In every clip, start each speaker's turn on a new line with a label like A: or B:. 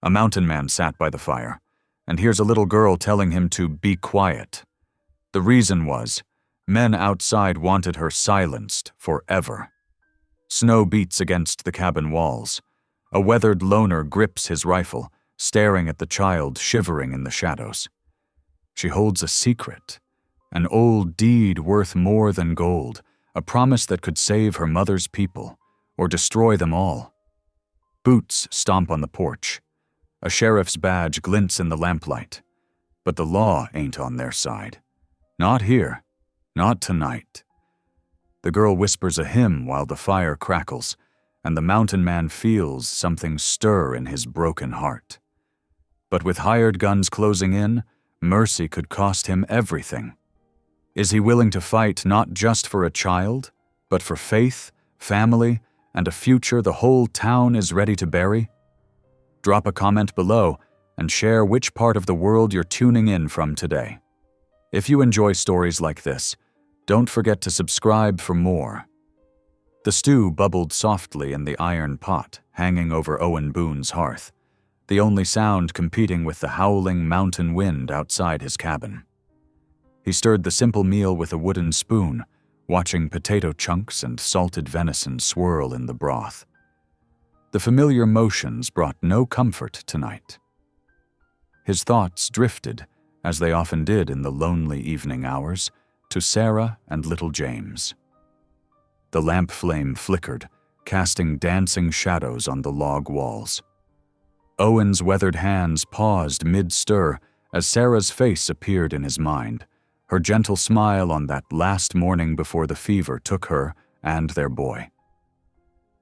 A: A mountain man sat by the fire, and hears a little girl telling him to be quiet. The reason was, men outside wanted her silenced forever. Snow beats against the cabin walls. A weathered loner grips his rifle, staring at the child shivering in the shadows. She holds a secret, an old deed worth more than gold, a promise that could save her mother's people, or destroy them all. Boots stomp on the porch. A sheriff's badge glints in the lamplight. But the law ain't on their side. Not here. Not tonight. The girl whispers a hymn while the fire crackles, and the mountain man feels something stir in his broken heart. But with hired guns closing in, mercy could cost him everything. Is he willing to fight not just for a child, but for faith, family, and a future the whole town is ready to bury? Drop a comment below and share which part of the world you're tuning in from today. If you enjoy stories like this, don't forget to subscribe for more. The stew bubbled softly in the iron pot hanging over Owen Boone's hearth, the only sound competing with the howling mountain wind outside his cabin. He stirred the simple meal with a wooden spoon, watching potato chunks and salted venison swirl in the broth. The familiar motions brought no comfort tonight. His thoughts drifted, as they often did in the lonely evening hours, to Sarah and little James. The lamp flame flickered, casting dancing shadows on the log walls. Owen's weathered hands paused mid-stir as Sarah's face appeared in his mind, her gentle smile on that last morning before the fever took her and their boy.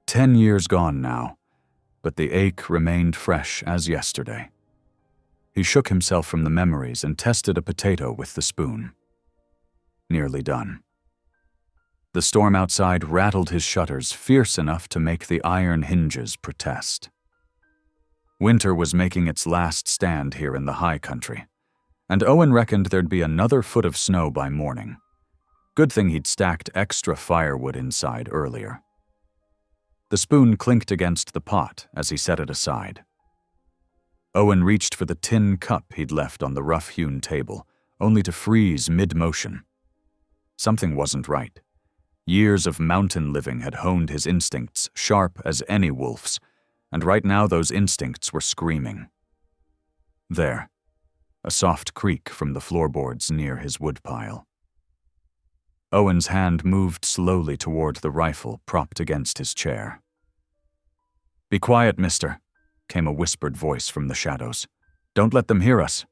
A: 10 years gone now, but the ache remained fresh as yesterday. He shook himself from the memories and tested a potato with the spoon. Nearly done. The storm outside rattled his shutters fierce enough to make the iron hinges protest. Winter was making its last stand here in the high country, and Owen reckoned there'd be another foot of snow by morning. Good thing he'd stacked extra firewood inside earlier. The spoon clinked against the pot as he set it aside. Owen reached for the tin cup he'd left on the rough-hewn table, only to freeze mid-motion. Something wasn't right. Years of mountain living had honed his instincts sharp as any wolf's, and right now those instincts were screaming. There, a soft creak from the floorboards near his woodpile. Owen's hand moved slowly toward the rifle propped against his chair. "Be quiet, mister," came a whispered voice from the shadows. "Don't let them hear us."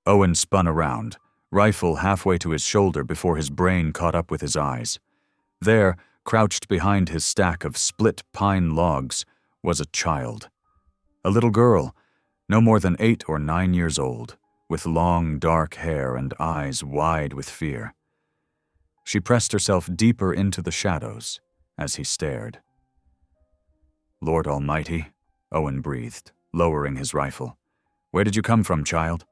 A: Owen spun around, rifle halfway to his shoulder before his brain caught up with his eyes. There, crouched behind his stack of split pine logs, was a child. A little girl, no more than 8 or 9 years old, with long dark hair and eyes wide with fear. She pressed herself deeper into the shadows as he stared. "Lord Almighty," Owen breathed, lowering his rifle. "Where did you come from, child?"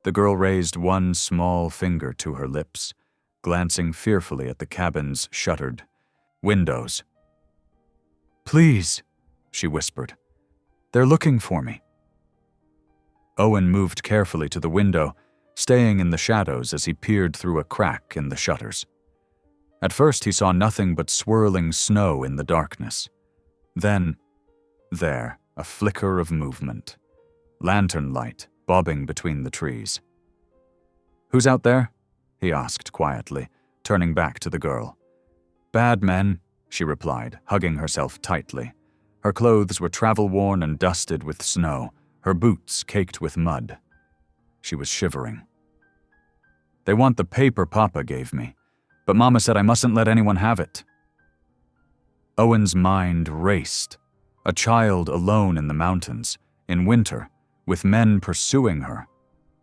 A: The girl raised one small finger to her lips, glancing fearfully at the cabin's shuttered windows. "Please," she whispered. "They're looking for me." Owen moved carefully to the window, staying in the shadows as he peered through a crack in the shutters. At first he saw nothing but swirling snow in the darkness. Then, there, a flicker of movement. Lantern light bobbing between the trees. "Who's out there?" he asked quietly, turning back to the girl. "Bad men," she replied, hugging herself tightly. Her clothes were travel-worn and dusted with snow, her boots caked with mud. She was shivering. "They want the paper Papa gave me, but Mama said I mustn't let anyone have it." Owen's mind raced. A child alone in the mountains, in winter, with men pursuing her.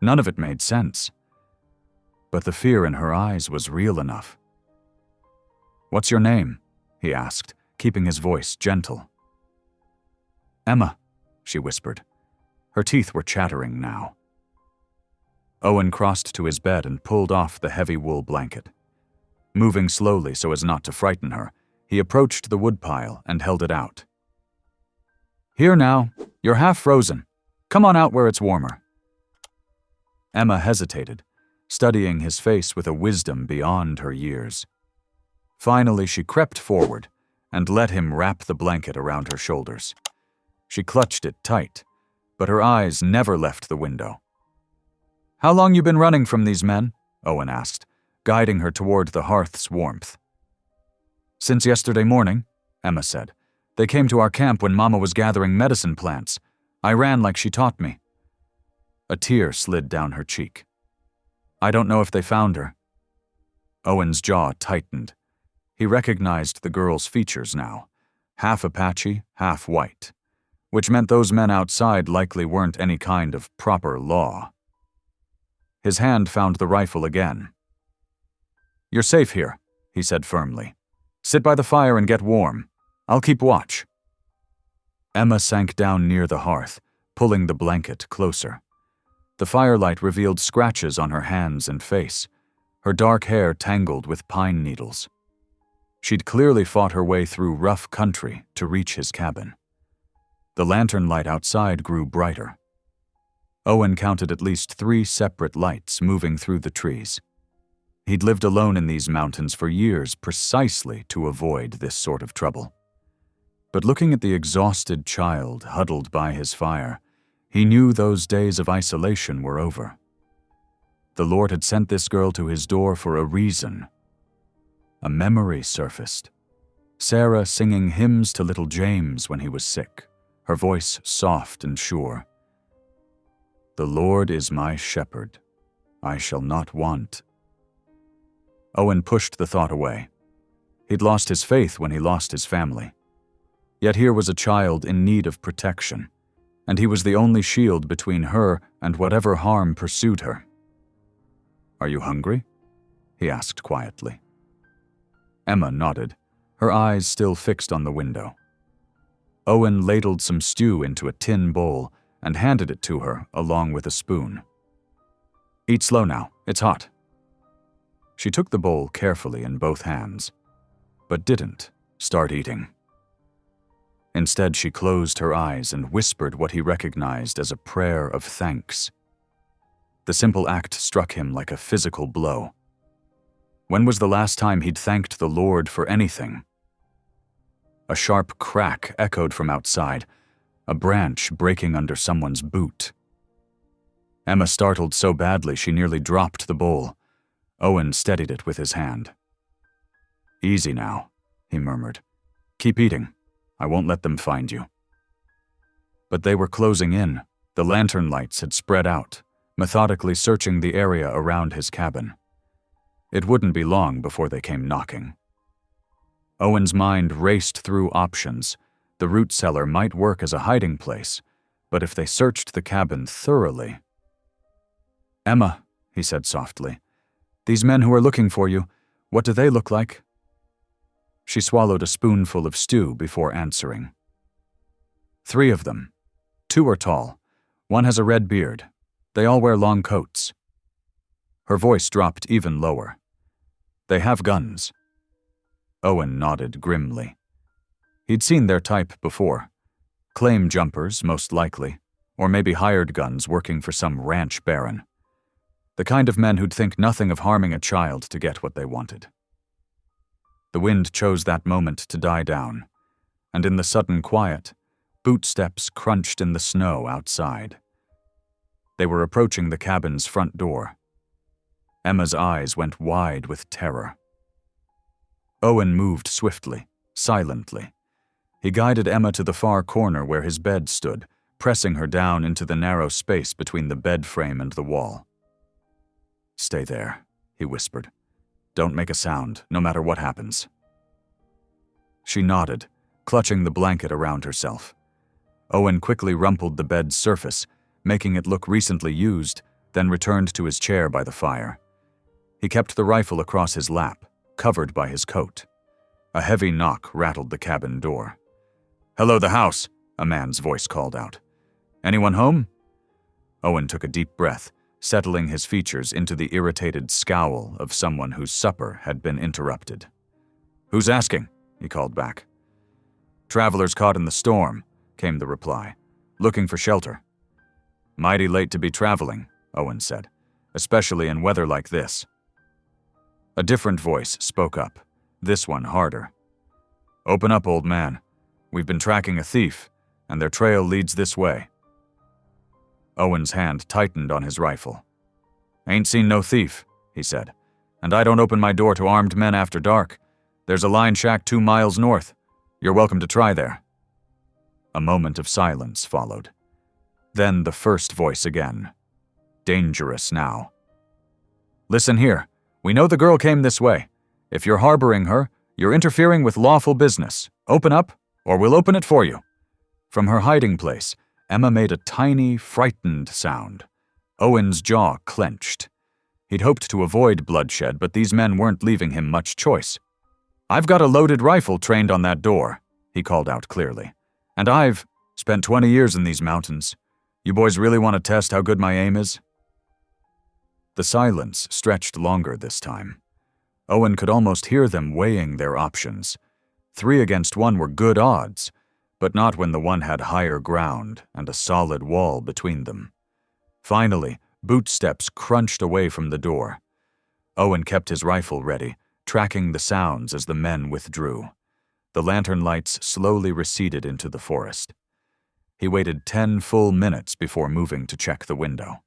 A: None of it made sense. But the fear in her eyes was real enough. "What's your name?" he asked, keeping his voice gentle. "Emma," she whispered. Her teeth were chattering now. Owen crossed to his bed and pulled off the heavy wool blanket. Moving slowly so as not to frighten her, he approached the woodpile and held it out. Here now, you're half frozen. Come on out where it's warmer. Emma hesitated, studying his face with a wisdom beyond her years. Finally, she crept forward and let him wrap the blanket around her shoulders. She clutched it tight, but her eyes never left the window. How long you been running from these men? Owen asked, guiding her toward the hearth's warmth. Since yesterday morning, Emma said. They came to our camp when Mama was gathering medicine plants. I ran like she taught me. A tear slid down her cheek. I don't know if they found her. Owen's jaw tightened. He recognized the girl's features now, half Apache, half white, which meant those men outside likely weren't any kind of proper law. His hand found the rifle again. You're safe here, he said firmly. Sit by the fire and get warm. I'll keep watch. Emma sank down near the hearth, pulling the blanket closer. The firelight revealed scratches on her hands and face, her dark hair tangled with pine needles. She'd clearly fought her way through rough country to reach his cabin. The lantern light outside grew brighter. Owen counted at least 3 separate lights moving through the trees. He'd lived alone in these mountains for years precisely to avoid this sort of trouble. But looking at the exhausted child huddled by his fire, he knew those days of isolation were over. The Lord had sent this girl to his door for a reason. A memory surfaced. Sarah singing hymns to little James when he was sick, her voice soft and sure. The Lord is my shepherd. I shall not want. Owen pushed the thought away. He'd lost his faith when he lost his family. Yet here was a child in need of protection, and he was the only shield between her and whatever harm pursued her. Are you hungry? He asked quietly. Emma nodded, her eyes still fixed on the window. Owen ladled some stew into a tin bowl and handed it to her along with a spoon. Eat slow now, it's hot. She took the bowl carefully in both hands, but didn't start eating. Instead, she closed her eyes and whispered what he recognized as a prayer of thanks. The simple act struck him like a physical blow. When was the last time he'd thanked the Lord for anything? A sharp crack echoed from outside, a branch breaking under someone's boot. Emma startled so badly she nearly dropped the bowl. Owen steadied it with his hand. Easy now, he murmured. Keep eating. I won't let them find you. But they were closing in. The lantern lights had spread out, methodically searching the area around his cabin. It wouldn't be long before they came knocking. Owen's mind raced through options. The root cellar might work as a hiding place, but if they searched the cabin thoroughly... Emma, he said softly, these men who are looking for you, what do they look like? She swallowed a spoonful of stew before answering. 3 of them. 2 are tall. 1 has a red beard. They all wear long coats. Her voice dropped even lower. They have guns. Owen nodded grimly. He'd seen their type before. Claim jumpers, most likely, or maybe hired guns working for some ranch baron. The kind of men who'd think nothing of harming a child to get what they wanted. The wind chose that moment to die down, and in the sudden quiet, boot steps crunched in the snow outside. They were approaching the cabin's front door. Emma's eyes went wide with terror. Owen moved swiftly, silently. He guided Emma to the far corner where his bed stood, pressing her down into the narrow space between the bed frame and the wall. Stay there, he whispered. Don't make a sound, no matter what happens. She nodded, clutching the blanket around herself. Owen quickly rumpled the bed's surface, making it look recently used, then returned to his chair by the fire. He kept the rifle across his lap, covered by his coat. A heavy knock rattled the cabin door. "Hello, the house," a man's voice called out. "Anyone home?" Owen took a deep breath, settling his features into the irritated scowl of someone whose supper had been interrupted. "Who's asking?" he called back. "Travelers caught in the storm. came the reply. Looking for shelter. Mighty late to be traveling, Owen said, especially in weather like this. A different voice spoke up, this one harder. Open up, old man. We've been tracking a thief, and their trail leads this way. Owen's hand tightened on his rifle. Ain't seen no thief, he said, and I don't open my door to armed men after dark. There's a line shack 2 miles north. You're welcome to try there. A moment of silence followed. Then the first voice again. Dangerous now. Listen here. We know the girl came this way. If you're harboring her, you're interfering with lawful business. Open up, or we'll open it for you. From her hiding place, Emma made a tiny, frightened sound. Owen's jaw clenched. He'd hoped to avoid bloodshed, but these men weren't leaving him much choice. I've got a loaded rifle trained on that door, he called out clearly. And I've spent 20 years in these mountains. You boys really want to test how good my aim is? The silence stretched longer this time. Owen could almost hear them weighing their options. 3 against 1 were good odds, but not when the one had higher ground and a solid wall between them. Finally, boot steps crunched away from the door. Owen kept his rifle ready, tracking the sounds as the men withdrew. The lantern lights slowly receded into the forest. He waited 10 full minutes before moving to check the window.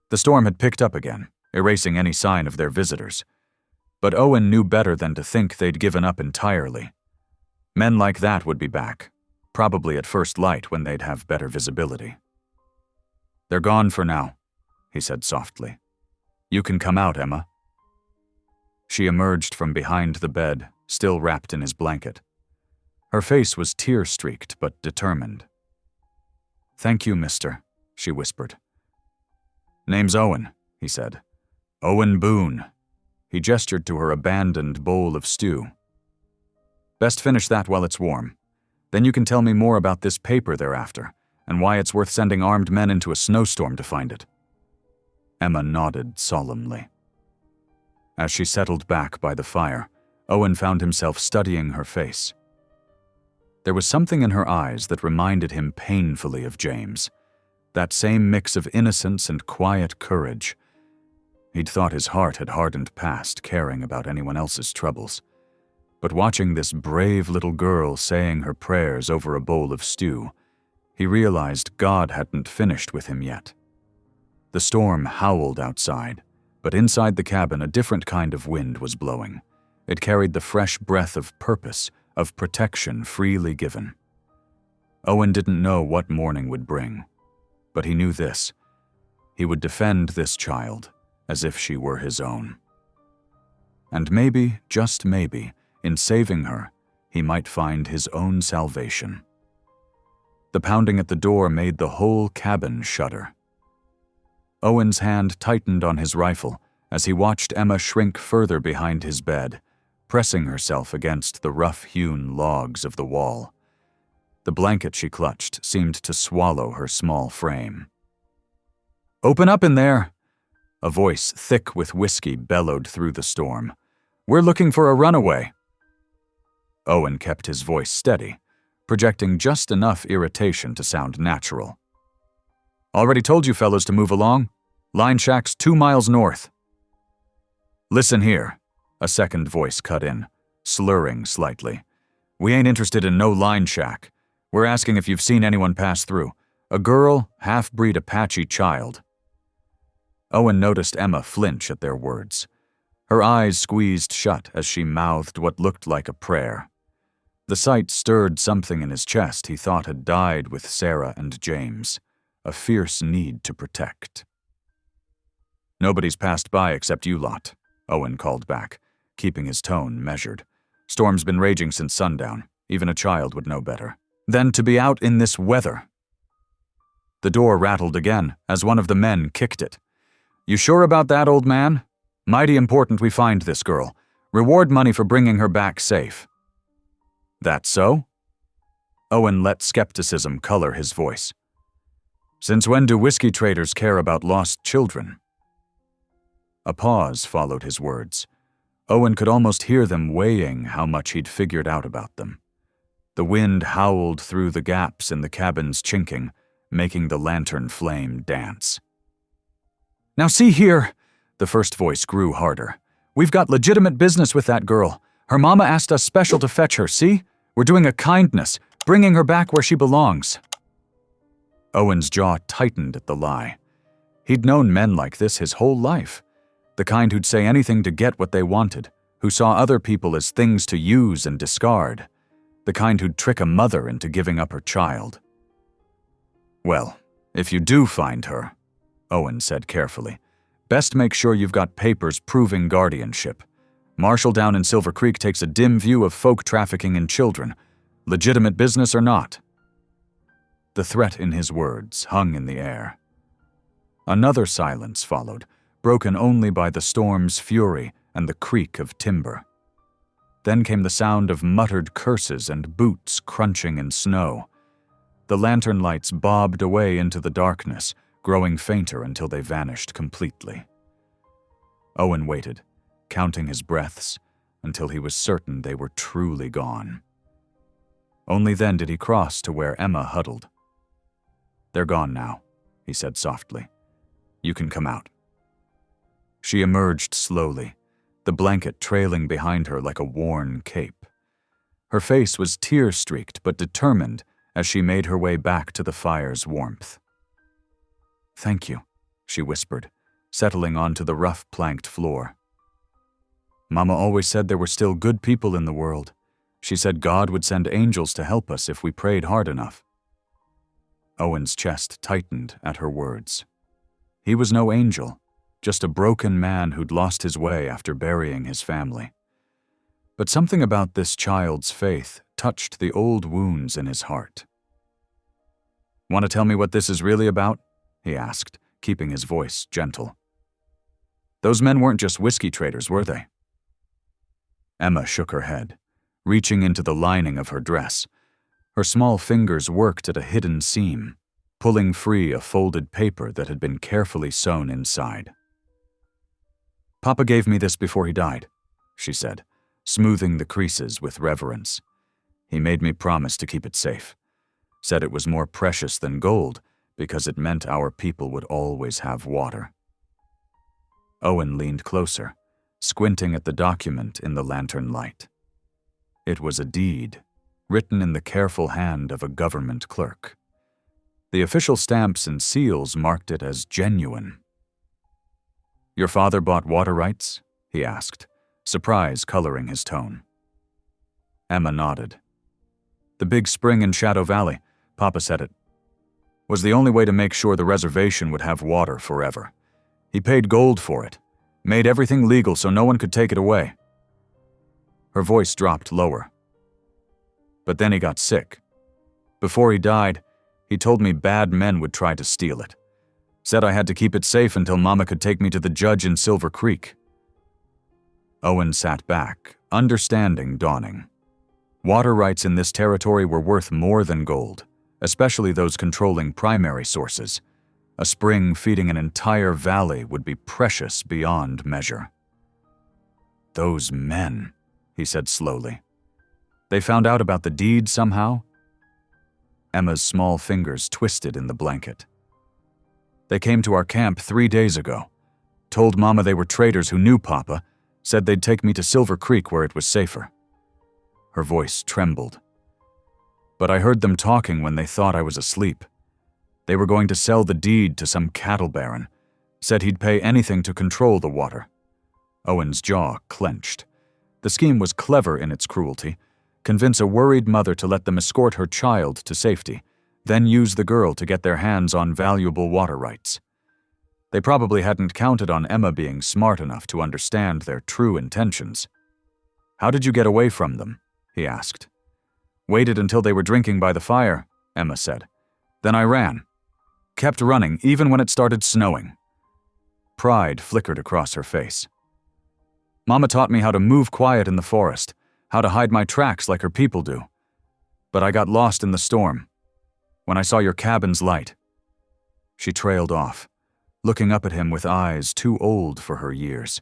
A: The storm had picked up again, erasing any sign of their visitors. But Owen knew better than to think they'd given up entirely. Men like that would be back, probably at first light when they'd have better visibility. They're gone for now, he said softly. You can come out, Emma. She emerged from behind the bed, still wrapped in his blanket. Her face was tear-streaked but determined. Thank you, mister, she whispered. Name's Owen, he said. Owen Boone. He gestured to her abandoned bowl of stew. Best finish that while it's warm. Then you can tell me more about this paper they're after, and why it's worth sending armed men into a snowstorm to find it. Emma nodded solemnly. As she settled back by the fire, Owen found himself studying her face. There was something in her eyes that reminded him painfully of James, that same mix of innocence and quiet courage. He'd thought his heart had hardened past caring about anyone else's troubles. But watching this brave little girl saying her prayers over a bowl of stew, he realized God hadn't finished with him yet. The storm howled outside, but inside the cabin a different kind of wind was blowing. It carried the fresh breath of purpose, of protection freely given. Owen didn't know what morning would bring, but he knew this. He would defend this child as if she were his own. And maybe, just maybe, in saving her, he might find his own salvation. The pounding at the door made the whole cabin shudder. Owen's hand tightened on his rifle as he watched Emma shrink further behind his bed, pressing herself against the rough-hewn logs of the wall. The blanket she clutched seemed to swallow her small frame. "Open up in there!" A voice thick with whiskey bellowed through the storm. "We're looking for a runaway." Owen kept his voice steady, projecting just enough irritation to sound natural. "Already told you fellows to move along. Line shack's 2 miles north." "Listen here," a second voice cut in, slurring slightly. "We ain't interested in no line shack. We're asking if you've seen anyone pass through. A girl, half-breed Apache child." Owen noticed Emma flinch at their words. Her eyes squeezed shut as she mouthed what looked like a prayer. The sight stirred something in his chest he thought had died with Sarah and James, a fierce need to protect. "Nobody's passed by except you lot," Owen called back, keeping his tone measured. "Storm's been raging since sundown. Even a child would know better. Then to be out in this weather." The door rattled again as one of the men kicked it. "You sure about that, old man? Mighty important we find this girl. Reward money for bringing her back safe." "That so?" Owen let skepticism color his voice. "Since when do whiskey traders care about lost children?" A pause followed his words. Owen could almost hear them weighing how much he'd figured out about them. The wind howled through the gaps in the cabin's chinking, making the lantern flame dance. "Now see here," the first voice grew harder. "We've got legitimate business with that girl. Her mama asked us special to fetch her, see? We're doing a kindness, bringing her back where she belongs." Owen's jaw tightened at the lie. He'd known men like this his whole life, the kind who'd say anything to get what they wanted, who saw other people as things to use and discard, the kind who'd trick a mother into giving up her child. "Well, if you do find her," Owen said carefully, "best make sure you've got papers proving guardianship. Marshall down in Silver Creek takes a dim view of folk trafficking in children, legitimate business or not." The threat in his words hung in the air. Another silence followed, broken only by the storm's fury and the creak of timber. Then came the sound of muttered curses and boots crunching in snow. The lantern lights bobbed away into the darkness, growing fainter until they vanished completely. Owen waited, counting his breaths, until he was certain they were truly gone. Only then did he cross to where Emma huddled. "They're gone now," he said softly. "You can come out." She emerged slowly, the blanket trailing behind her like a worn cape. Her face was tear-streaked but determined as she made her way back to the fire's warmth. "Thank you," she whispered, settling onto the rough planked floor. "Mama always said there were still good people in the world. She said God would send angels to help us if we prayed hard enough." Owen's chest tightened at her words. He was no angel, just a broken man who'd lost his way after burying his family. But something about this child's faith touched the old wounds in his heart. "Want to tell me what this is really about?" he asked, keeping his voice gentle. "Those men weren't just whiskey traders, were they?" Emma shook her head, reaching into the lining of her dress. Her small fingers worked at a hidden seam, pulling free a folded paper that had been carefully sewn inside. "Papa gave me this before he died," she said, smoothing the creases with reverence. "He made me promise to keep it safe. Said it was more precious than gold because it meant our people would always have water." Owen leaned closer, squinting at the document in the lantern light. It was a deed, written in the careful hand of a government clerk. The official stamps and seals marked it as genuine. "Your father bought water rights?" he asked, surprise coloring his tone. Emma nodded. "The big spring in Shadow Valley, Papa said it, was the only way to make sure the reservation would have water forever. He paid gold for it, made everything legal so no one could take it away." Her voice dropped lower. "But then he got sick. Before he died, he told me bad men would try to steal it. Said I had to keep it safe until Mama could take me to the judge in Silver Creek." Owen sat back, understanding dawning. Water rights in this territory were worth more than gold, especially those controlling primary sources. A spring feeding an entire valley would be precious beyond measure. "Those men," he said slowly. "They found out about the deed somehow?" Emma's small fingers twisted in the blanket. "They came to our camp 3 days ago. Told Mama they were traders who knew Papa, said they'd take me to Silver Creek where it was safer." Her voice trembled. "But I heard them talking when they thought I was asleep. They were going to sell the deed to some cattle baron. Said he'd pay anything to control the water." Owen's jaw clenched. The scheme was clever in its cruelty. Convince a worried mother to let them escort her child to safety, then use the girl to get their hands on valuable water rights. They probably hadn't counted on Emma being smart enough to understand their true intentions. "How did you get away from them?" he asked. "Waited until they were drinking by the fire," Emma said. "Then I ran. Kept running even when it started snowing." Pride flickered across her face. "Mama taught me how to move quiet in the forest, how to hide my tracks like her people do. But I got lost in the storm. When I saw your cabin's light." She trailed off, looking up at him with eyes too old for her years.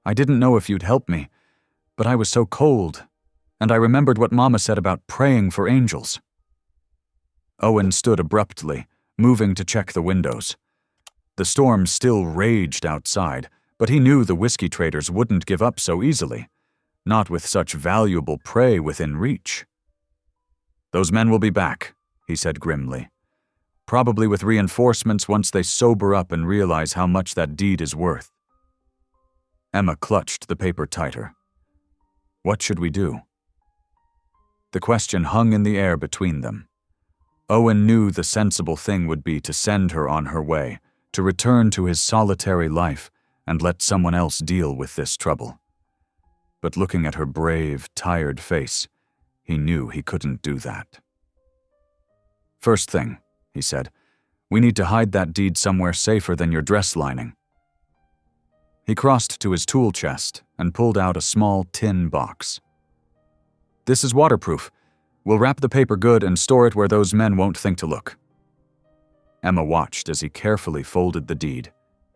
A: "I didn't know if you'd help me, but I was so cold. And I remembered what Mama said about praying for angels. Owen stood abruptly, moving to check the windows. The storm still raged outside, but he knew the whiskey traders wouldn't give up so easily, not with such valuable prey within reach. "Those men will be back," he said grimly. "Probably with reinforcements once they sober up and realize how much that deed is worth." Emma clutched the paper tighter. What should we do? The question hung in the air between them. Owen knew the sensible thing would be to send her on her way, to return to his solitary life and let someone else deal with this trouble. But looking at her brave, tired face, he knew he couldn't do that. "First thing," he said, "we need to hide that deed somewhere safer than your dress lining." He crossed to his tool chest and pulled out a small tin box. "This is waterproof. We'll wrap the paper good and store it where those men won't think to look." Emma watched as he carefully folded the deed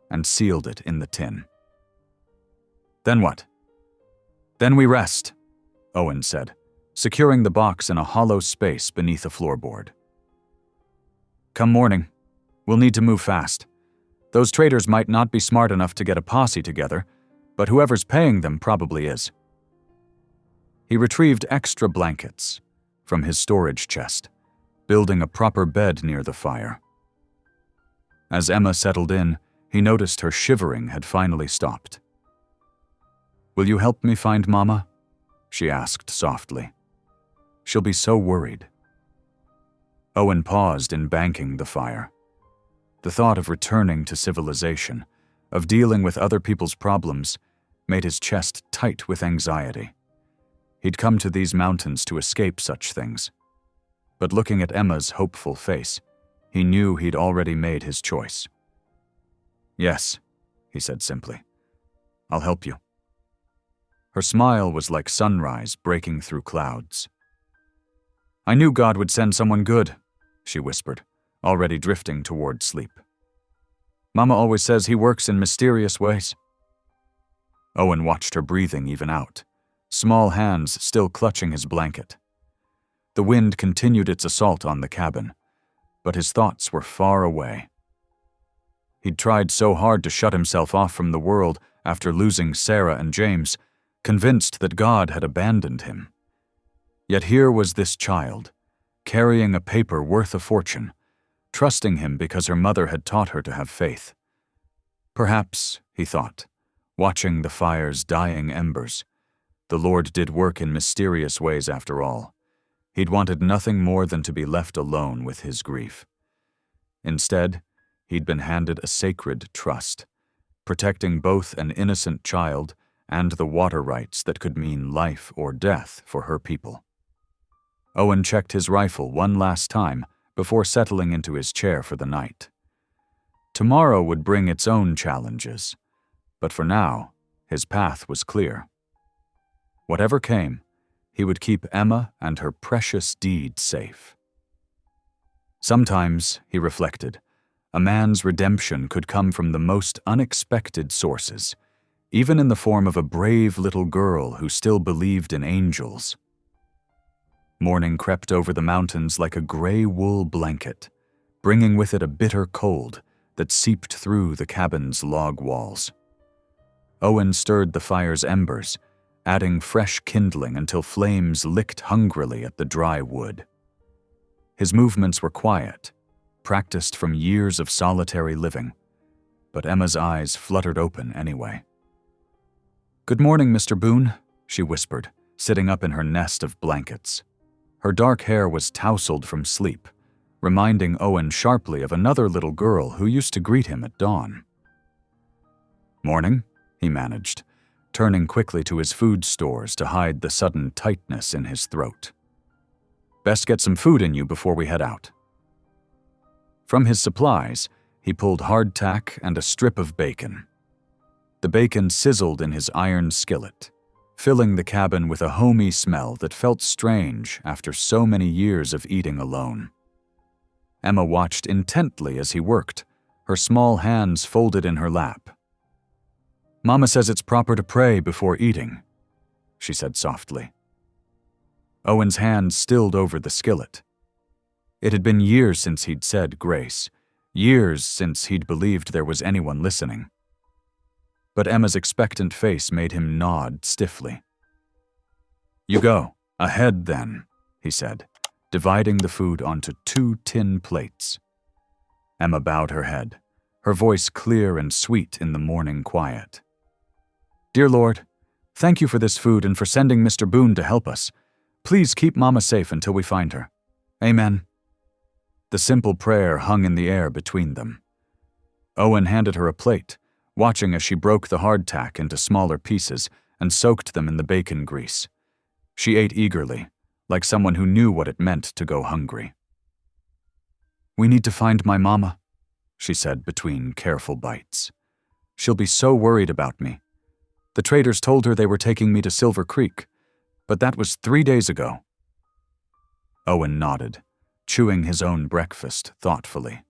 A: and sealed it in the tin. "Then what?" "Then we rest," Owen said, securing the box in a hollow space beneath a floorboard. "Come morning, we'll need to move fast. Those traders might not be smart enough to get a posse together, but whoever's paying them probably is." He retrieved extra blankets from his storage chest, building a proper bed near the fire. As Emma settled in, he noticed her shivering had finally stopped. "Will you help me find Mama?" she asked softly. "She'll be so worried." Owen paused in banking the fire. The thought of returning to civilization, of dealing with other people's problems, made his chest tight with anxiety. He'd come to these mountains to escape such things. But looking at Emma's hopeful face, he knew he'd already made his choice. "Yes," he said simply. "I'll help you." Her smile was like sunrise breaking through clouds. "I knew God would send someone good," she whispered, already drifting toward sleep. "Mama always says he works in mysterious ways." Owen watched her breathing even out, small hands still clutching his blanket. The wind continued its assault on the cabin, but his thoughts were far away. He'd tried so hard to shut himself off from the world after losing Sarah and James, convinced that God had abandoned him. Yet here was this child, carrying a paper worth a fortune, trusting him because her mother had taught her to have faith. Perhaps, he thought, watching the fire's dying embers, the Lord did work in mysterious ways after all. He'd wanted nothing more than to be left alone with his grief. Instead, he'd been handed a sacred trust, protecting both an innocent child and the water rights that could mean life or death for her people. Owen checked his rifle one last time before settling into his chair for the night. Tomorrow would bring its own challenges, but for now, his path was clear. Whatever came, he would keep Emma and her precious deed safe. Sometimes, he reflected, a man's redemption could come from the most unexpected sources, even in the form of a brave little girl who still believed in angels. Morning crept over the mountains like a gray wool blanket, bringing with it a bitter cold that seeped through the cabin's log walls. Owen stirred the fire's embers, adding fresh kindling until flames licked hungrily at the dry wood. His movements were quiet, practiced from years of solitary living, but Emma's eyes fluttered open anyway. "Good morning, Mr. Boone," she whispered, sitting up in her nest of blankets. Her dark hair was tousled from sleep, reminding Owen sharply of another little girl who used to greet him at dawn. "Morning," he managed, turning quickly to his food stores to hide the sudden tightness in his throat. "Best get some food in you before we head out." From his supplies, he pulled hardtack and a strip of bacon. The bacon sizzled in his iron skillet, filling the cabin with a homey smell that felt strange after so many years of eating alone. Emma watched intently as he worked, her small hands folded in her lap. "Mama says it's proper to pray before eating," she said softly. Owen's hand stilled over the skillet. It had been years since he'd said grace, years since he'd believed there was anyone listening. But Emma's expectant face made him nod stiffly. "You go. Ahead, then," he said, dividing the food onto 2 tin plates. Emma bowed her head, her voice clear and sweet in the morning quiet. "Dear Lord, thank you for this food and for sending Mr. Boone to help us. Please keep Mama safe until we find her. Amen." The simple prayer hung in the air between them. Owen handed her a plate, watching as she broke the hardtack into smaller pieces and soaked them in the bacon grease. She ate eagerly, like someone who knew what it meant to go hungry. "We need to find my mama," she said between careful bites. "She'll be so worried about me. The traders told her they were taking me to Silver Creek, but that was 3 days ago." Owen nodded, chewing his own breakfast thoughtfully.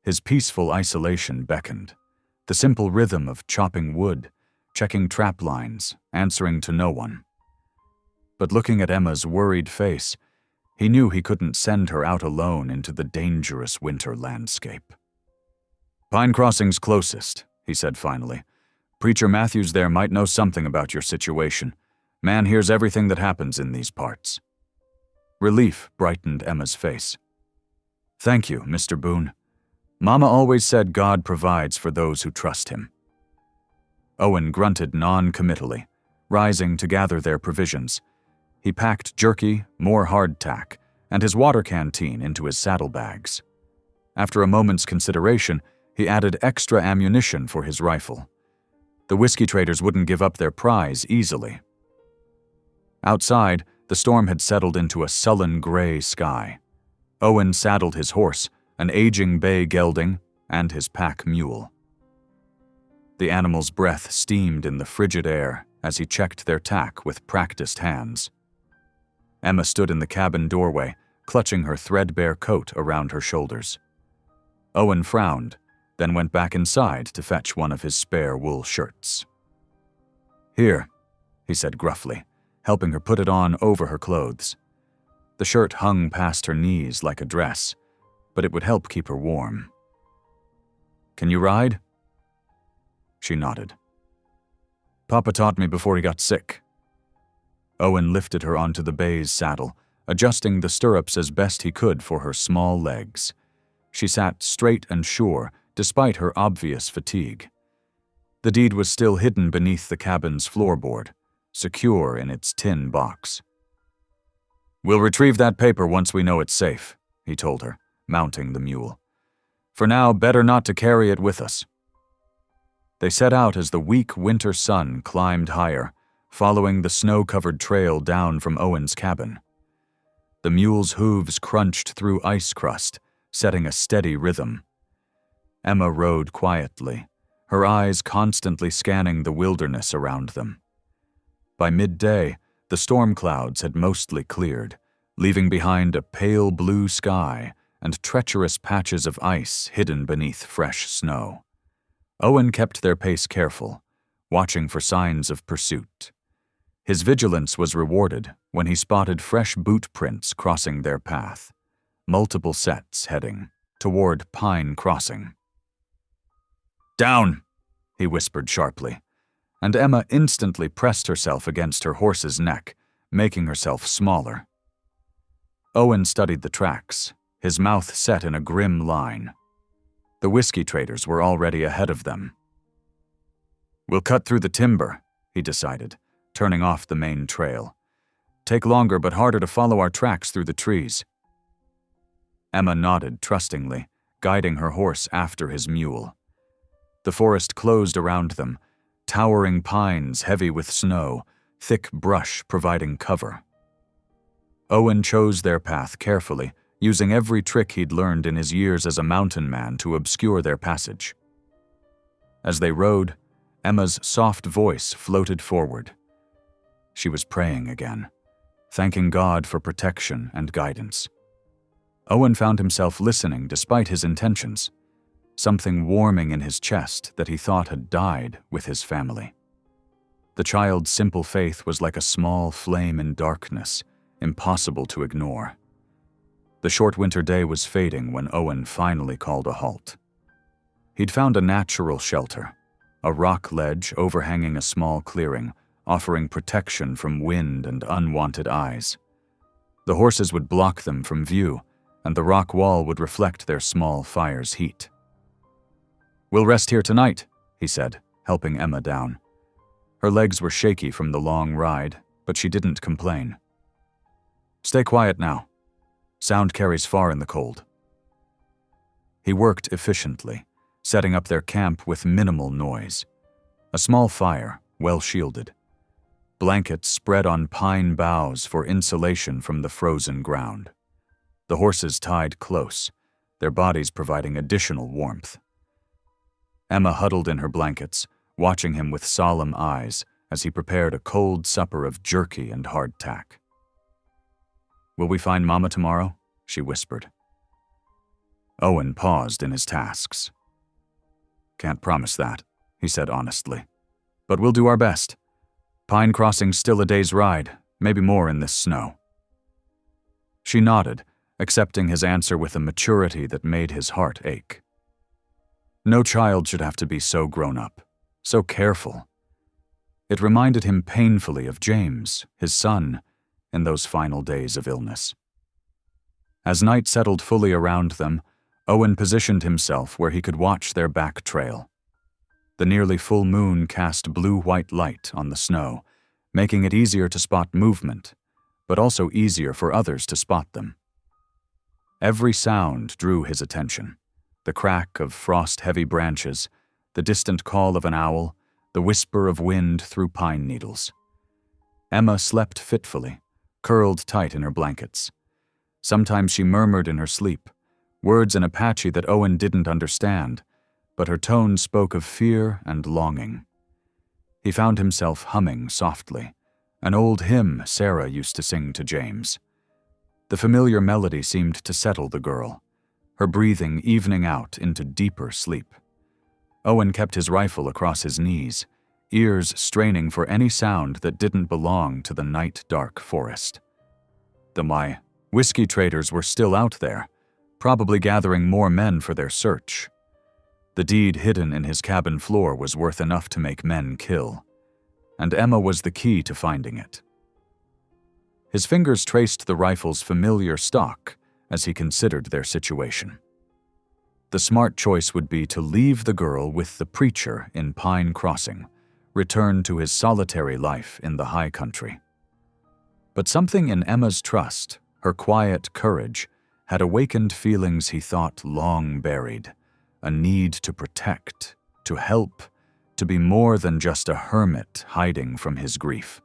A: His peaceful isolation beckoned, the simple rhythm of chopping wood, checking trap lines, answering to no one. But looking at Emma's worried face, he knew he couldn't send her out alone into the dangerous winter landscape. "Pine Crossing's closest," he said finally. "Preacher Matthews there might know something about your situation. Man hears everything that happens in these parts." Relief brightened Emma's face. "Thank you, Mr. Boone. Mama always said God provides for those who trust him." Owen grunted non-committally, rising to gather their provisions. He packed jerky, more hardtack, and his water canteen into his saddlebags. After a moment's consideration, he added extra ammunition for his rifle. The whiskey traders wouldn't give up their prize easily. Outside, the storm had settled into a sullen gray sky. Owen saddled his horse, an aging bay gelding, and his pack mule. The animal's breath steamed in the frigid air as he checked their tack with practiced hands. Emma stood in the cabin doorway, clutching her threadbare coat around her shoulders. Owen frowned, then went back inside to fetch one of his spare wool shirts. "Here," he said gruffly, helping her put it on over her clothes. The shirt hung past her knees like a dress, but it would help keep her warm. "Can you ride?" She nodded. "Papa taught me before he got sick." Owen lifted her onto the bay's saddle, adjusting the stirrups as best he could for her small legs. She sat straight and sure, despite her obvious fatigue. The deed was still hidden beneath the cabin's floorboard, secure in its tin box. "We'll retrieve that paper once we know it's safe," he told her, mounting the mule. "For now, better not to carry it with us." They set out as the weak winter sun climbed higher, following the snow-covered trail down from Owen's cabin. The mule's hooves crunched through ice crust, setting a steady rhythm. Emma rode quietly, her eyes constantly scanning the wilderness around them. By midday, the storm clouds had mostly cleared, leaving behind a pale blue sky and treacherous patches of ice hidden beneath fresh snow. Owen kept their pace careful, watching for signs of pursuit. His vigilance was rewarded when he spotted fresh boot prints crossing their path, multiple sets heading toward Pine Crossing. "Down!" he whispered sharply, and Emma instantly pressed herself against her horse's neck, making herself smaller. Owen studied the tracks, his mouth set in a grim line. The whiskey traders were already ahead of them. "We'll cut through the timber," he decided, turning off the main trail. "Take longer but harder to follow our tracks through the trees." Emma nodded trustingly, guiding her horse after his mule. The forest closed around them, towering pines heavy with snow, thick brush providing cover. Owen chose their path carefully, using every trick he'd learned in his years as a mountain man to obscure their passage. As they rode, Emma's soft voice floated forward. She was praying again, thanking God for protection and guidance. Owen found himself listening despite his intentions, something warming in his chest that he thought had died with his family. The child's simple faith was like a small flame in darkness, impossible to ignore. The short winter day was fading when Owen finally called a halt. He'd found a natural shelter, a rock ledge overhanging a small clearing, offering protection from wind and unwanted eyes. The horses would block them from view, and the rock wall would reflect their small fire's heat. "We'll rest here tonight," he said, helping Emma down. Her legs were shaky from the long ride, but she didn't complain. "Stay quiet now. Sound carries far in the cold." He worked efficiently, setting up their camp with minimal noise. A small fire, well shielded. Blankets spread on pine boughs for insulation from the frozen ground. The horses tied close, their bodies providing additional warmth. Emma huddled in her blankets, watching him with solemn eyes as he prepared a cold supper of jerky and hardtack. "Will we find Mama tomorrow?" she whispered. Owen paused in his tasks. "Can't promise that," he said honestly. "But we'll do our best. Pine Crossing's still a day's ride, maybe more in this snow." She nodded, accepting his answer with a maturity that made his heart ache. No child should have to be so grown up, so careful. It reminded him painfully of James, his son, in those final days of illness. As night settled fully around them, Owen positioned himself where he could watch their back trail. The nearly full moon cast blue-white light on the snow, making it easier to spot movement, but also easier for others to spot them. Every sound drew his attention: the crack of frost-heavy branches, the distant call of an owl, the whisper of wind through pine needles. Emma slept fitfully, curled tight in her blankets. Sometimes she murmured in her sleep, words in Apache that Owen didn't understand, but her tone spoke of fear and longing. He found himself humming softly, an old hymn Sarah used to sing to James. The familiar melody seemed to settle the girl, her breathing evening out into deeper sleep. Owen kept his rifle across his knees, ears straining for any sound that didn't belong to the night-dark forest. My whiskey traders were still out there, probably gathering more men for their search. The deed hidden in his cabin floor was worth enough to make men kill, and Emma was the key to finding it. His fingers traced the rifle's familiar stock as he considered their situation. The smart choice would be to leave the girl with the preacher in Pine Crossing, return to his solitary life in the high country. But something in Emma's trust, her quiet courage, had awakened feelings he thought long buried, a need to protect, to help, to be more than just a hermit hiding from his grief.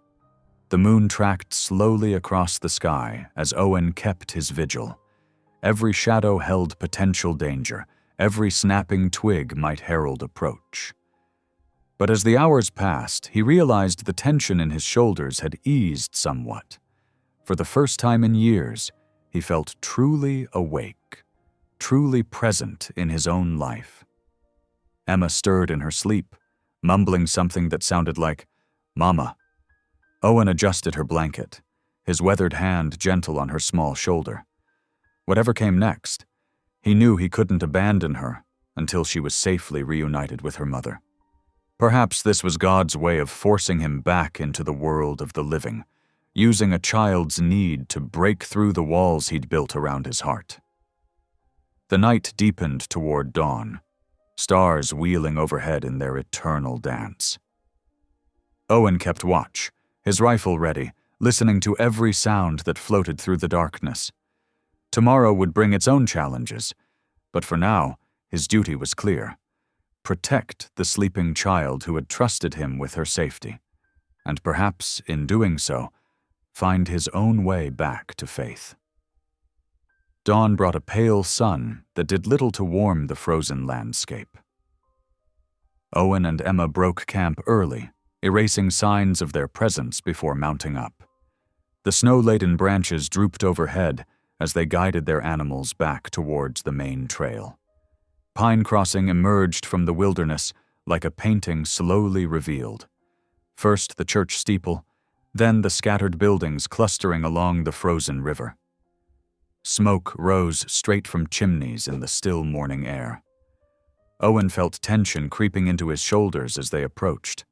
A: The moon tracked slowly across the sky as Owen kept his vigil. Every shadow held potential danger, every snapping twig might herald approach. But as the hours passed, he realized the tension in his shoulders had eased somewhat. For the first time in years, he felt truly awake, truly present in his own life. Emma stirred in her sleep, mumbling something that sounded like, "Mama." Owen adjusted her blanket, his weathered hand gentle on her small shoulder. Whatever came next, he knew he couldn't abandon her until she was safely reunited with her mother. Perhaps this was God's way of forcing him back into the world of the living, using a child's need to break through the walls he'd built around his heart. The night deepened toward dawn, stars wheeling overhead in their eternal dance. Owen kept watch, his rifle ready, listening to every sound that floated through the darkness. Tomorrow would bring its own challenges, but for now, his duty was clear: protect the sleeping child who had trusted him with her safety, and perhaps, in doing so, find his own way back to faith. Dawn brought a pale sun that did little to warm the frozen landscape. Owen and Emma broke camp early, erasing signs of their presence before mounting up. The snow-laden branches drooped overhead as they guided their animals back towards the main trail. Pine Crossing emerged from the wilderness like a painting slowly revealed. First the church steeple, Then the scattered buildings clustering along the frozen river. Smoke rose straight from chimneys in the still morning air. Owen felt tension creeping into his shoulders as they approached.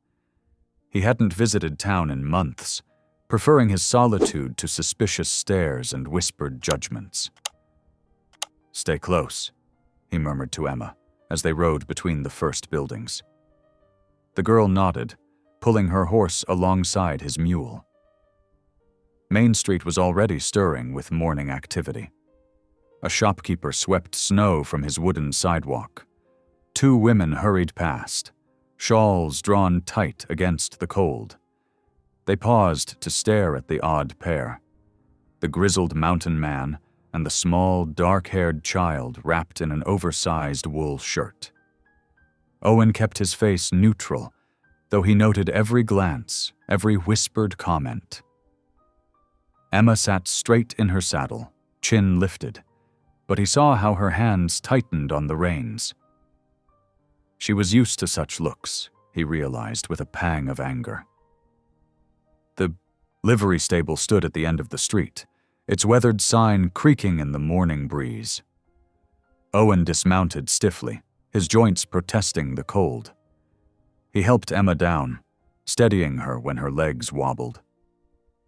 A: He hadn't visited town in months, preferring his solitude to suspicious stares and whispered judgments. "Stay close," he murmured to Emma as they rode between the first buildings. The girl nodded, pulling her horse alongside his mule. Main Street was already stirring with morning activity. A shopkeeper swept snow from his wooden sidewalk. 2 women hurried past, shawls drawn tight against the cold. They paused to stare at the odd pair, the grizzled mountain man and the small, dark-haired child wrapped in an oversized wool shirt. Owen kept his face neutral, though he noted every glance, every whispered comment. Emma sat straight in her saddle, chin lifted, but he saw how her hands tightened on the reins. She was used to such looks, he realized with a pang of anger. The livery stable stood at the end of the street, its weathered sign creaking in the morning breeze. Owen dismounted stiffly, his joints protesting the cold. He helped Emma down, steadying her when her legs wobbled.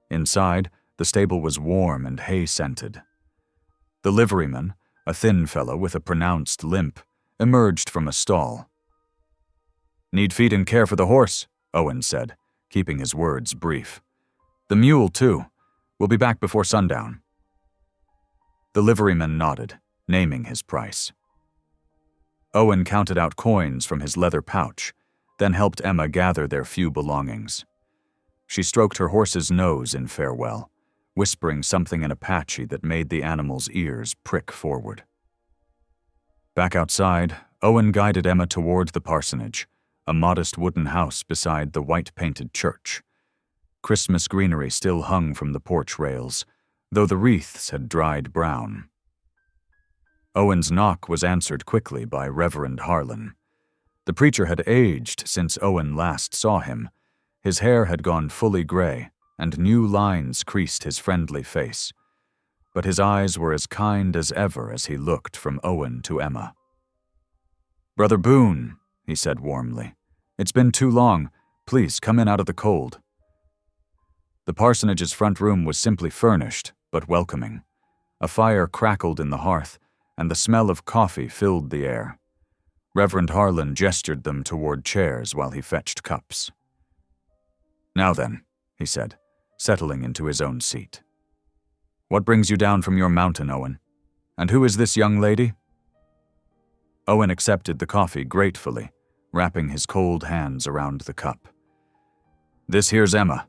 A: Inside, the stable was warm and hay-scented. The liveryman, a thin fellow with a pronounced limp, emerged from a stall. "Need feed and care for the horse," Owen said, keeping his words brief. "The mule, too. We'll be back before sundown." The liveryman nodded, naming his price. Owen counted out coins from his leather pouch, then helped Emma gather their few belongings. She stroked her horse's nose in farewell, whispering something in Apache that made the animal's ears prick forward. Back outside, Owen guided Emma toward the parsonage, a modest wooden house beside the white-painted church. Christmas greenery still hung from the porch rails, though the wreaths had dried brown. Owen's knock was answered quickly by Reverend Harlan. The preacher had aged since Owen last saw him. His hair had gone fully gray, and new lines creased his friendly face. But his eyes were as kind as ever as he looked from Owen to Emma. "Brother Boone," he said warmly, "it's been too long. Please come in out of the cold." The parsonage's front room was simply furnished, but welcoming. A fire crackled in the hearth, and the smell of coffee filled the air. Reverend Harlan gestured them toward chairs while he fetched cups. "Now then," he said, settling into his own seat. "What brings you down from your mountain, Owen? And who is this young lady?" Owen accepted the coffee gratefully, wrapping his cold hands around the cup. "This here's Emma.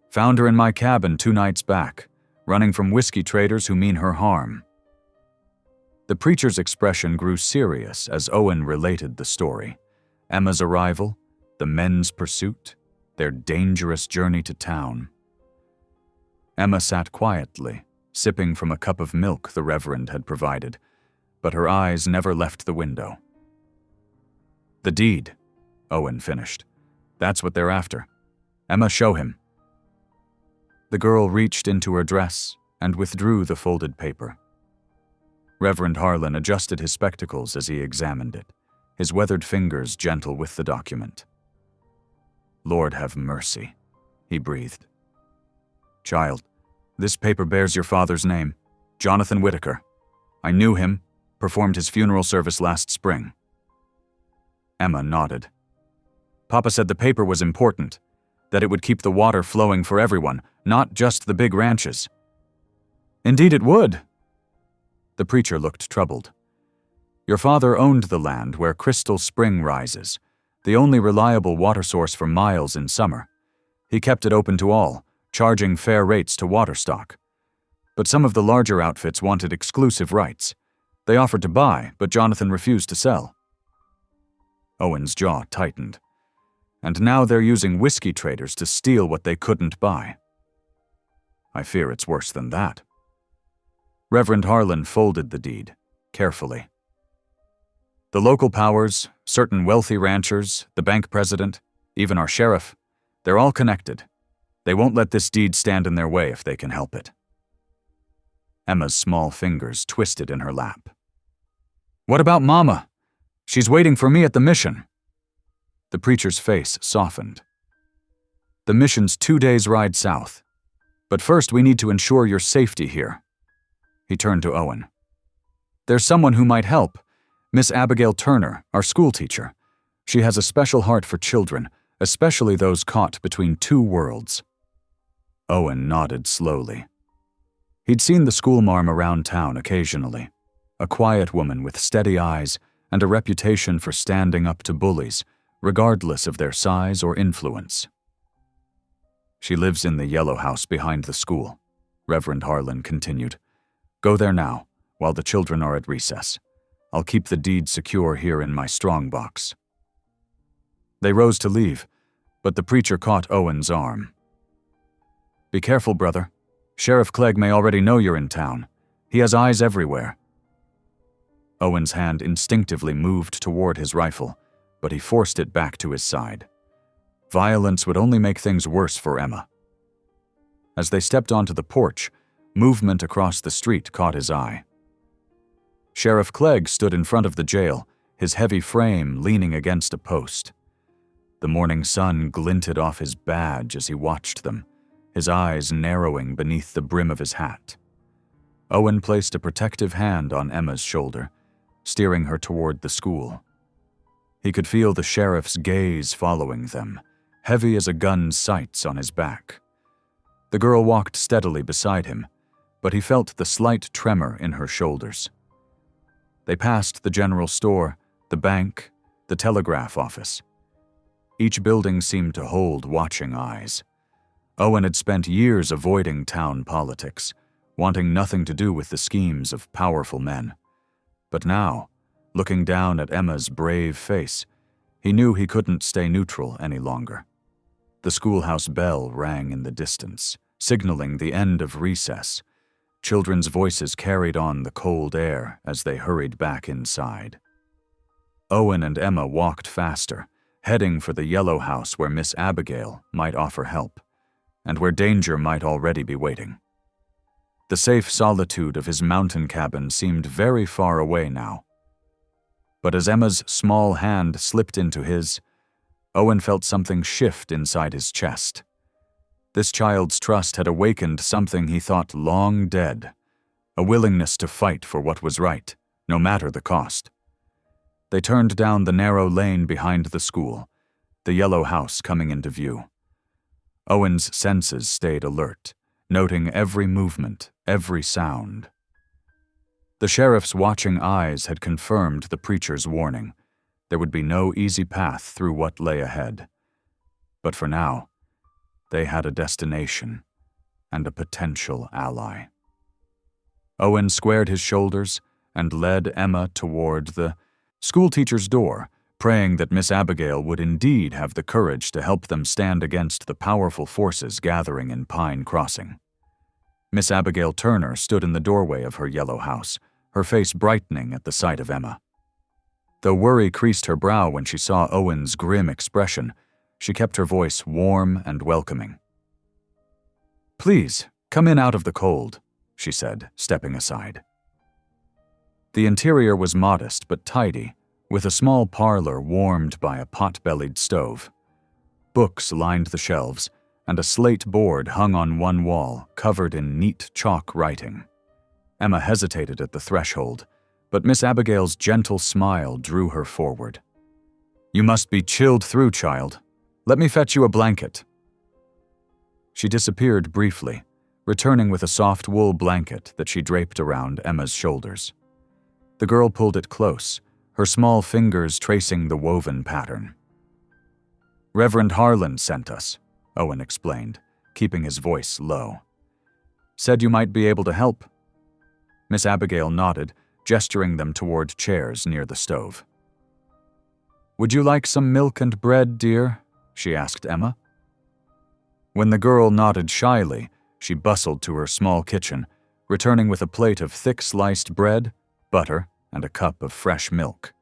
A: Found her in my cabin 2 nights back, running from whiskey traders who mean her harm." The preacher's expression grew serious as Owen related the story. Emma's arrival, the men's pursuit, their dangerous journey to town. Emma sat quietly, sipping from a cup of milk the Reverend had provided, but her eyes never left the window. "The deed," Owen finished. "That's what they're after. Emma, show him." The girl reached into her dress and withdrew the folded paper. Reverend Harlan adjusted his spectacles as he examined it, his weathered fingers gentle with the document. "Lord have mercy," he breathed. "Child, this paper bears your father's name, Jonathan Whitaker. I knew him, performed his funeral service last spring." Emma nodded. "Papa said the paper was important, that it would keep the water flowing for everyone, not just the big ranches." "Indeed it would." The preacher looked troubled. "Your father owned the land where Crystal Spring rises, the only reliable water source for miles in summer. He kept it open to all, charging fair rates to water stock. But some of the larger outfits wanted exclusive rights. They offered to buy, but Jonathan refused to sell." Owen's jaw tightened. "And now they're using whiskey traders to steal what they couldn't buy." "I fear it's worse than that." Reverend Harlan folded the deed, carefully. "The local powers, certain wealthy ranchers, the bank president, even our sheriff, they're all connected. They won't let this deed stand in their way if they can help it. Emma's small fingers twisted in her lap. What about Mama? She's waiting for me at the mission. The preacher's face softened. The mission's 2 days' ride south. But first we need to ensure your safety here. He turned to Owen. There's someone who might help. Miss Abigail Turner, our schoolteacher. She has a special heart for children, especially those caught between two worlds. Owen nodded slowly. He'd seen the schoolmarm around town occasionally, a quiet woman with steady eyes and a reputation for standing up to bullies, regardless of their size or influence. She lives in the yellow house behind the school, Reverend Harlan continued. Go there now, while the children are at recess. I'll keep the deed secure here in my strongbox. They rose to leave, but the preacher caught Owen's arm. Be careful, brother. Sheriff Clegg may already know you're in town. He has eyes everywhere. Owen's hand instinctively moved toward his rifle, but he forced it back to his side. Violence would only make things worse for Emma. As they stepped onto the porch, movement across the street caught his eye. Sheriff Clegg stood in front of the jail, his heavy frame leaning against a post. The morning sun glinted off his badge as he watched them, his eyes narrowing beneath the brim of his hat. Owen placed a protective hand on Emma's shoulder, steering her toward the school. He could feel the sheriff's gaze following them, heavy as a gun's sights on his back. The girl walked steadily beside him, but he felt the slight tremor in her shoulders. They passed the general store, the bank, the telegraph office. Each building seemed to hold watching eyes. Owen had spent years avoiding town politics, wanting nothing to do with the schemes of powerful men. But now, looking down at Emma's brave face, he knew he couldn't stay neutral any longer. The schoolhouse bell rang in the distance, signaling the end of recess. Children's voices carried on the cold air as they hurried back inside. Owen and Emma walked faster, heading for the yellow house where Miss Abigail might offer help, and where danger might already be waiting. The safe solitude of his mountain cabin seemed very far away now. But as Emma's small hand slipped into his, Owen felt something shift inside his chest. This child's trust had awakened something he thought long dead, a willingness to fight for what was right, no matter the cost. They turned down the narrow lane behind the school, the yellow house coming into view. Owen's senses stayed alert, noting every movement, every sound. The sheriff's watching eyes had confirmed the preacher's warning. There would be no easy path through what lay ahead. But for now, they had a destination and a potential ally. Owen squared his shoulders and led Emma toward the schoolteacher's door, praying that Miss Abigail would indeed have the courage to help them stand against the powerful forces gathering in Pine Crossing. Miss Abigail Turner stood in the doorway of her yellow house, her face brightening at the sight of Emma. Though worry creased her brow when she saw Owen's grim expression, she kept her voice warm and welcoming. "Please, come in out of the cold," she said, stepping aside. The interior was modest but tidy, with a small parlor warmed by a pot-bellied stove. Books lined the shelves, and a slate board hung on one wall, covered in neat chalk writing. Emma hesitated at the threshold, but Miss Abigail's gentle smile drew her forward. "You must be chilled through, child. Let me fetch you a blanket." She disappeared briefly, returning with a soft wool blanket that she draped around Emma's shoulders. The girl pulled it close, her small fingers tracing the woven pattern. "Reverend Harlan sent us," Owen explained, keeping his voice low. "Said you might be able to help." Miss Abigail nodded, gesturing them toward chairs near the stove. "Would you like some milk and bread, dear?" she asked Emma. When the girl nodded shyly, she bustled to her small kitchen, returning with a plate of thick sliced bread, butter, and a cup of fresh milk.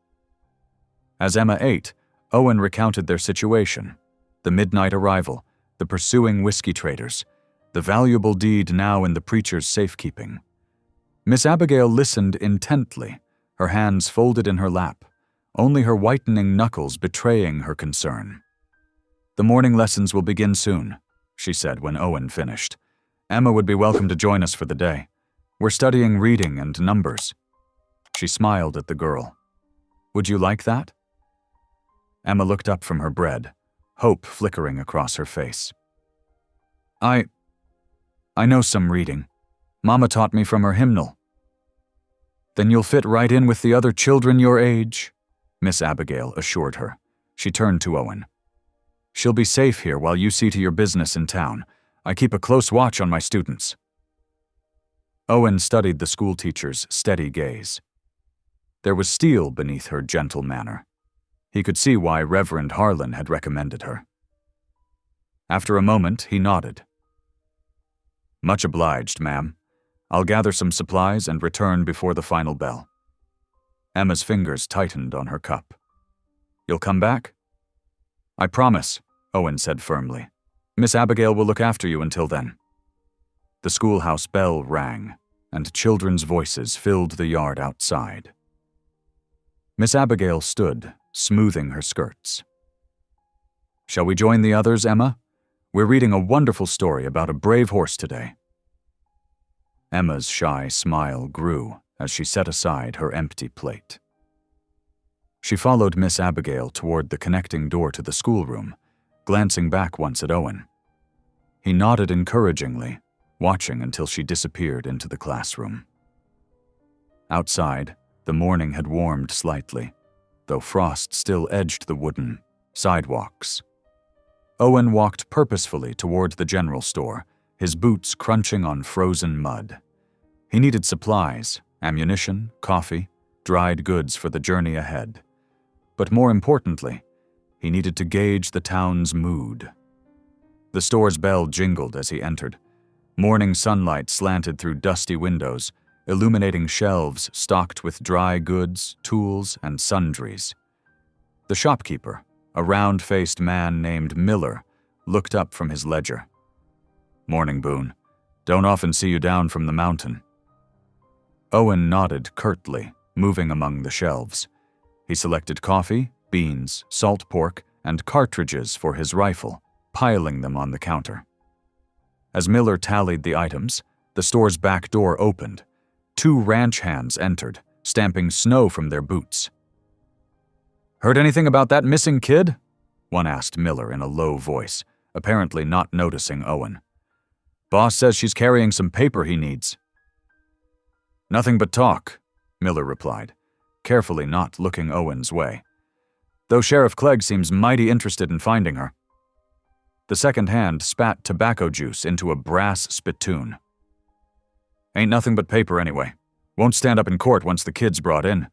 A: As Emma ate, Owen recounted their situation: the midnight arrival, the pursuing whiskey traders, the valuable deed now in the preacher's safekeeping. Miss Abigail listened intently, her hands folded in her lap, only her whitening knuckles betraying her concern. "The morning lessons will begin soon," she said when Owen finished. "Emma would be welcome to join us for the day. We're studying reading and numbers." She smiled at the girl. "Would you like that?" Emma looked up from her bread, hope flickering across her face. I know some reading. Mama taught me from her hymnal." "Then you'll fit right in with the other children your age," Miss Abigail assured her. She turned to Owen. "She'll be safe here while you see to your business in town. I keep a close watch on my students." Owen studied the schoolteacher's steady gaze. There was steel beneath her gentle manner. He could see why Reverend Harlan had recommended her. After a moment, he nodded. "Much obliged, ma'am. I'll gather some supplies and return before the final bell." Emma's fingers tightened on her cup. "You'll come back?" "I promise," Owen said firmly. "Miss Abigail will look after you until then." The schoolhouse bell rang, and children's voices filled the yard outside. Miss Abigail stood, smoothing her skirts. "Shall we join the others, Emma? We're reading a wonderful story about a brave horse today." Emma's shy smile grew as she set aside her empty plate. She followed Miss Abigail toward the connecting door to the schoolroom, glancing back once at Owen. He nodded encouragingly, watching until she disappeared into the classroom. Outside, the morning had warmed slightly, though frost still edged the wooden sidewalks. Owen walked purposefully toward the general store, his boots crunching on frozen mud. He needed supplies, ammunition, coffee, dried goods for the journey ahead. But more importantly, he needed to gauge the town's mood. The store's bell jingled as he entered. Morning sunlight slanted through dusty windows, illuminating shelves stocked with dry goods, tools, and sundries. The shopkeeper, a round-faced man named Miller, looked up from his ledger. "Morning, Boone. Don't often see you down from the mountain." Owen nodded curtly, moving among the shelves. He selected coffee, beans, salt pork, and cartridges for his rifle, piling them on the counter. As Miller tallied the items, the store's back door opened. 2 ranch hands entered, stamping snow from their boots. "Heard anything about that missing kid?" one asked Miller in a low voice, apparently not noticing Owen. "Boss says she's carrying some paper he needs." "Nothing but talk," Miller replied, carefully not looking Owen's way. "Though Sheriff Clegg seems mighty interested in finding her." The second hand spat tobacco juice into a brass spittoon. "Ain't nothing but paper anyway. Won't stand up in court once the kid's brought in.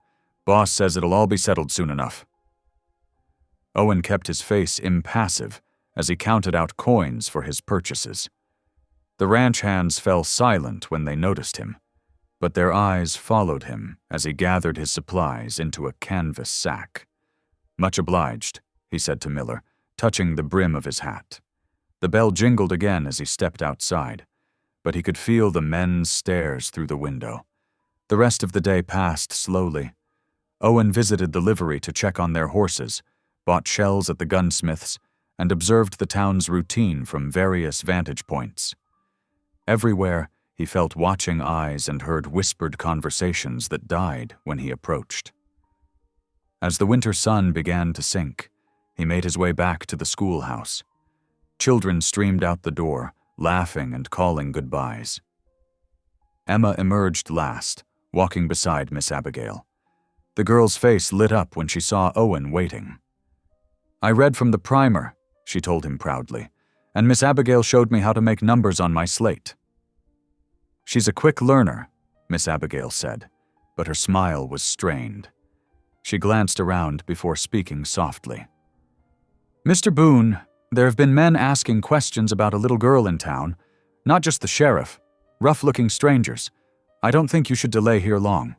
A: Boss says it'll all be settled soon enough." Owen kept his face impassive as he counted out coins for his purchases. The ranch hands fell silent when they noticed him, but their eyes followed him as he gathered his supplies into a canvas sack. "Much obliged," he said to Miller, touching the brim of his hat. The bell jingled again as he stepped outside, but he could feel the men's stares through the window. The rest of the day passed slowly. Owen visited the livery to check on their horses, bought shells at the gunsmith's, and observed the town's routine from various vantage points. Everywhere, he felt watching eyes and heard whispered conversations that died when he approached. As the winter sun began to sink, he made his way back to the schoolhouse. Children streamed out the door, laughing and calling goodbyes. Emma emerged last, walking beside Miss Abigail. The girl's face lit up when she saw Owen waiting. "I read from the primer," she told him proudly, "and Miss Abigail showed me how to make numbers on my slate." "She's a quick learner," Miss Abigail said, but her smile was strained. She glanced around before speaking softly. "Mr. Boone, there have been men asking questions about a little girl in town, not just the sheriff, rough-looking strangers. I don't think you should delay here long."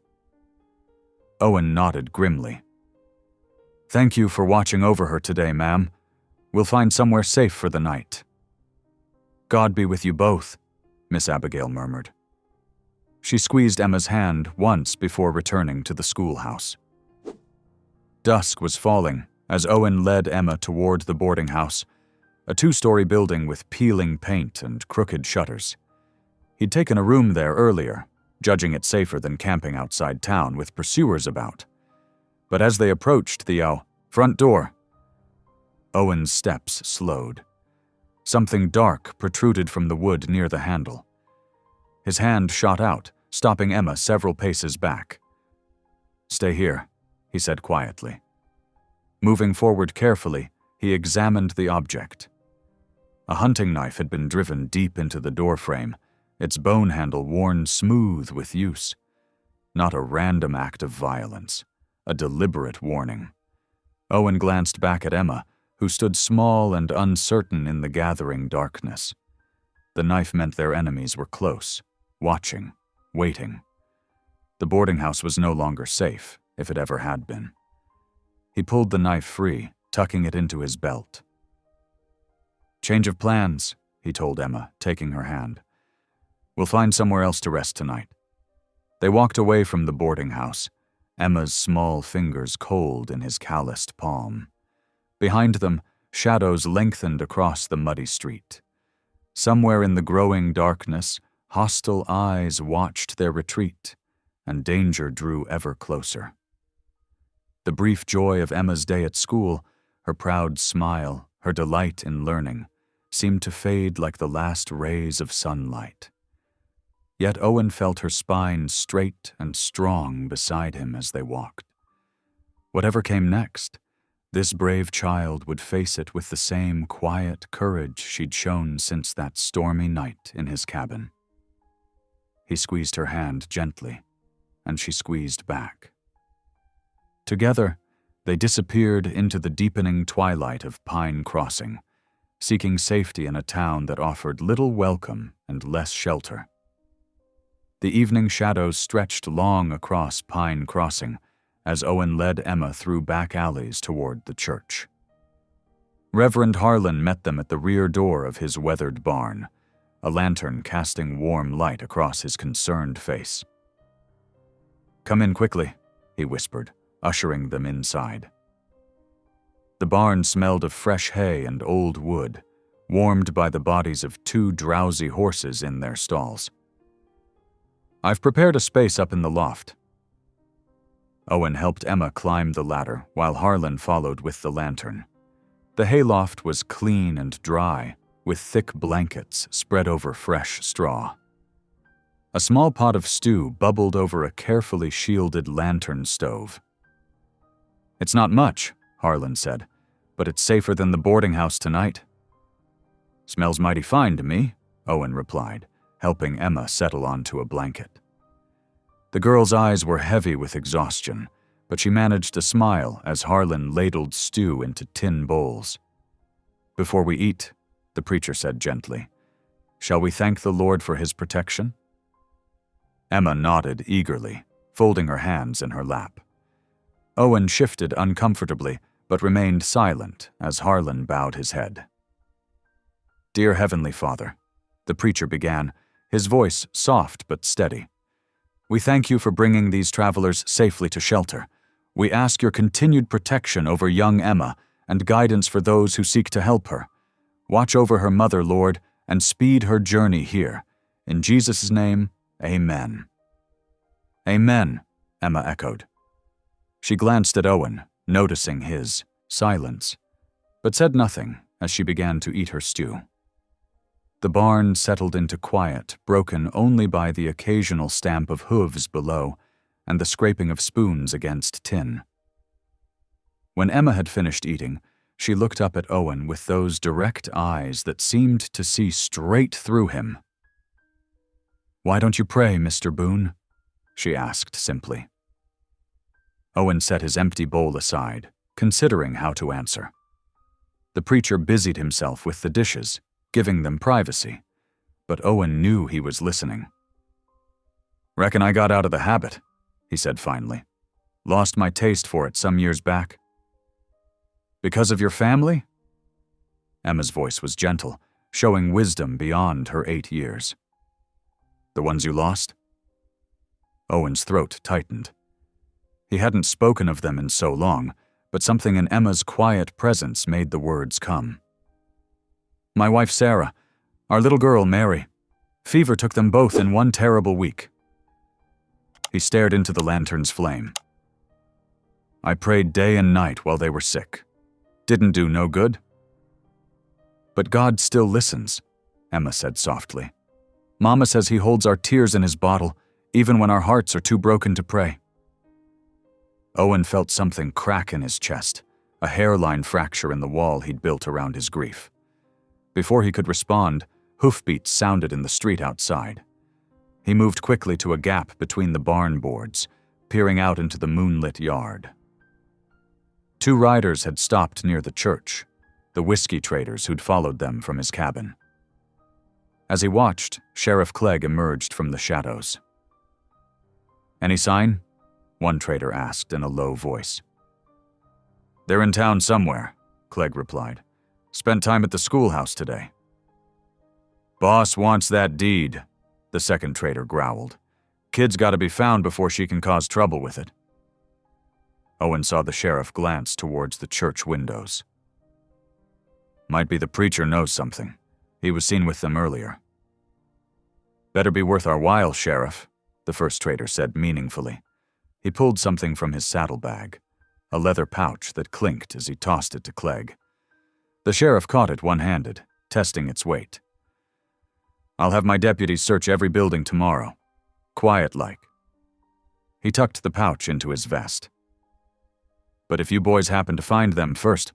A: Owen nodded grimly. "Thank you for watching over her today, ma'am. We'll find somewhere safe for the night." God be with you both, Miss Abigail murmured. She squeezed Emma's hand once before returning to the schoolhouse. Dusk was falling as Owen led Emma toward the boarding house, a 2-story building with peeling paint and crooked shutters. He'd taken a room there earlier, judging it safer than camping outside town with pursuers about. But as they approached the front door, Owen's steps slowed. Something dark protruded from the wood near the handle. His hand shot out, stopping Emma several paces back. "Stay here," he said quietly. Moving forward carefully, he examined the object. A hunting knife had been driven deep into the doorframe, its bone handle worn smooth with use. Not a random act of violence, a deliberate warning. Owen glanced back at Emma, who stood small and uncertain in the gathering darkness. The knife meant their enemies were close, watching, waiting. The boarding house was no longer safe, if it ever had been. He pulled the knife free, tucking it into his belt. "Change of plans," he told Emma, taking her hand. "We'll find somewhere else to rest tonight." They walked away from the boarding house, Emma's small fingers cold in his calloused palm. Behind them, shadows lengthened across the muddy street. Somewhere in the growing darkness, hostile eyes watched their retreat, and danger drew ever closer. The brief joy of Emma's day at school, her proud smile, her delight in learning, seemed to fade like the last rays of sunlight. Yet Owen felt her spine straight and strong beside him as they walked. Whatever came next, this brave child would face it with the same quiet courage she'd shown since that stormy night in his cabin. He squeezed her hand gently, and she squeezed back. Together, they disappeared into the deepening twilight of Pine Crossing, seeking safety in a town that offered little welcome and less shelter. The evening shadows stretched long across Pine Crossing as Owen led Emma through back alleys toward the church. Reverend Harlan met them at the rear door of his weathered barn, a lantern casting warm light across his concerned face. "Come in quickly," he whispered, ushering them inside. The barn smelled of fresh hay and old wood, warmed by the bodies of 2 drowsy horses in their stalls. "I've prepared a space up in the loft." Owen helped Emma climb the ladder while Harlan followed with the lantern. The hayloft was clean and dry, with thick blankets spread over fresh straw. A small pot of stew bubbled over a carefully shielded lantern stove. "It's not much," Harlan said, "but it's safer than the boarding house tonight." "Smells mighty fine to me," Owen replied, helping Emma settle onto a blanket. The girl's eyes were heavy with exhaustion, but she managed to smile as Harlan ladled stew into tin bowls. "Before we eat," the preacher said gently, "shall we thank the Lord for his protection?" Emma nodded eagerly, folding her hands in her lap. Owen shifted uncomfortably, but remained silent as Harlan bowed his head. "Dear Heavenly Father," the preacher began, his voice soft but steady, "we thank you for bringing these travelers safely to shelter. We ask your continued protection over young Emma and guidance for those who seek to help her. Watch over her mother, Lord, and speed her journey here. In Jesus' name, amen." "Amen," Emma echoed. She glanced at Owen, noticing his silence, but said nothing as she began to eat her stew. The barn settled into quiet, broken only by the occasional stamp of hooves below and the scraping of spoons against tin. When Emma had finished eating, she looked up at Owen with those direct eyes that seemed to see straight through him. "Why don't you pray, Mr. Boone?" she asked simply. Owen set his empty bowl aside, considering how to answer. The preacher busied himself with the dishes, giving them privacy, but Owen knew he was listening. "Reckon I got out of the habit," he said finally. "Lost my taste for it some years back." "Because of your family?" Emma's voice was gentle, showing wisdom beyond her 8 years. The ones you lost? Owen's throat tightened. He hadn't spoken of them in so long, but something in Emma's quiet presence made the words come. My wife Sarah, our little girl Mary. Fever took them both in one terrible week. He stared into the lantern's flame. I prayed day and night while they were sick. Didn't do no good. But God still listens, Emma said softly. Mama says he holds our tears in his bottle, even when our hearts are too broken to pray. Owen felt something crack in his chest, a hairline fracture in the wall he'd built around his grief. Before he could respond, hoofbeats sounded in the street outside. He moved quickly to a gap between the barn boards, peering out into the moonlit yard. 2 riders had stopped near the church, the whiskey traders who'd followed them from his cabin. As he watched, Sheriff Clegg emerged from the shadows. Any sign? One trader asked in a low voice. They're in town somewhere, Clegg replied. Spent time at the schoolhouse today. Boss wants that deed, the second trader growled. Kid's gotta be found before she can cause trouble with it. Owen saw the sheriff glance towards the church windows. Might be the preacher knows something. He was seen with them earlier. Better be worth our while, Sheriff, the first trader said meaningfully. He pulled something from his saddlebag, a leather pouch that clinked as he tossed it to Clegg. The sheriff caught it one-handed, testing its weight. I'll have my deputies search every building tomorrow. Quiet-like. He tucked the pouch into his vest. But if you boys happen to find them first,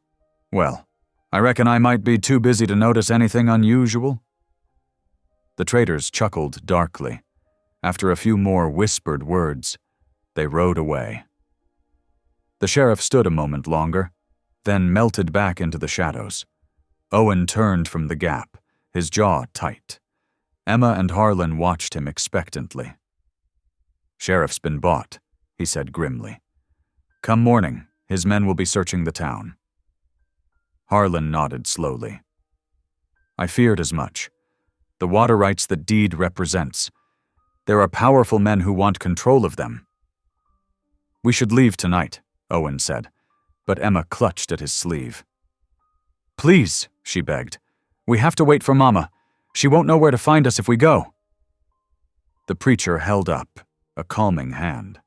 A: well, I reckon I might be too busy to notice anything unusual. The traders chuckled darkly. After a few more whispered words, they rode away. The sheriff stood a moment longer, then melted back into the shadows. Owen turned from the gap, his jaw tight. Emma and Harlan watched him expectantly. Sheriff's been bought, he said grimly. Come morning, his men will be searching the town. Harlan nodded slowly. I feared as much. The water rights that deed represents. There are powerful men who want control of them. We should leave tonight, Owen said, but Emma clutched at his sleeve. Please, she begged. We have to wait for Mama. She won't know where to find us if we go. The preacher held up a calming hand.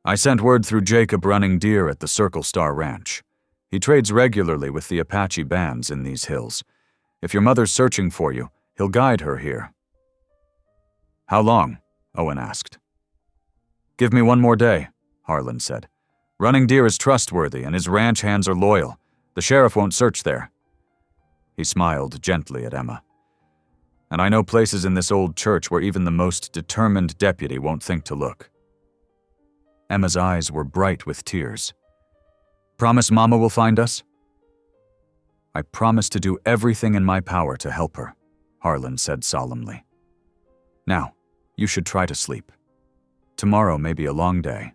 A: I sent word through Jacob running deer at the Circle Star Ranch. He trades regularly with the Apache bands in these hills. If your mother's searching for you, he'll guide her here. How long? Owen asked. Give me one more day, Harlan said. Running deer is trustworthy and his ranch hands are loyal. The sheriff won't search there. He smiled gently at Emma. And I know places in this old church where even the most determined deputy won't think to look. Emma's eyes were bright with tears. Promise Mama will find us? I promise to do everything in my power to help her, Harlan said solemnly. Now, you should try to sleep. Tomorrow may be a long day.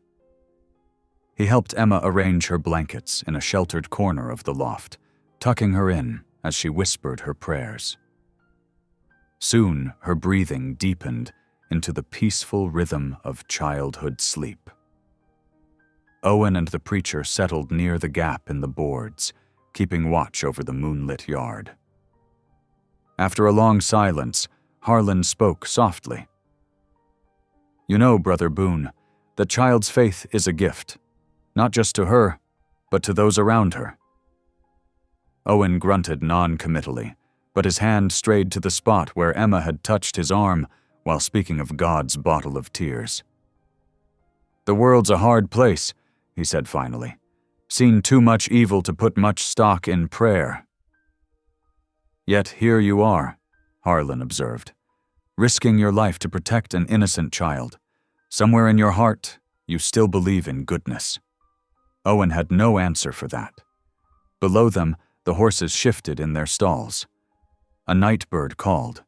A: He helped Emma arrange her blankets in a sheltered corner of the loft, tucking her in as she whispered her prayers. Soon, her breathing deepened into the peaceful rhythm of childhood sleep. Owen and the preacher settled near the gap in the boards, keeping watch over the moonlit yard. After a long silence, Harlan spoke softly. You know, Brother Boone, the child's faith is a gift, not just to her, but to those around her. Owen grunted non-committally, but his hand strayed to the spot where Emma had touched his arm while speaking of God's bottle of tears. The world's a hard place, he said finally. Seen too much evil to put much stock in prayer. Yet here you are, Harlan observed, risking your life to protect an innocent child. Somewhere in your heart, you still believe in goodness. Owen had no answer for that. Below them, the horses shifted in their stalls. A night bird called.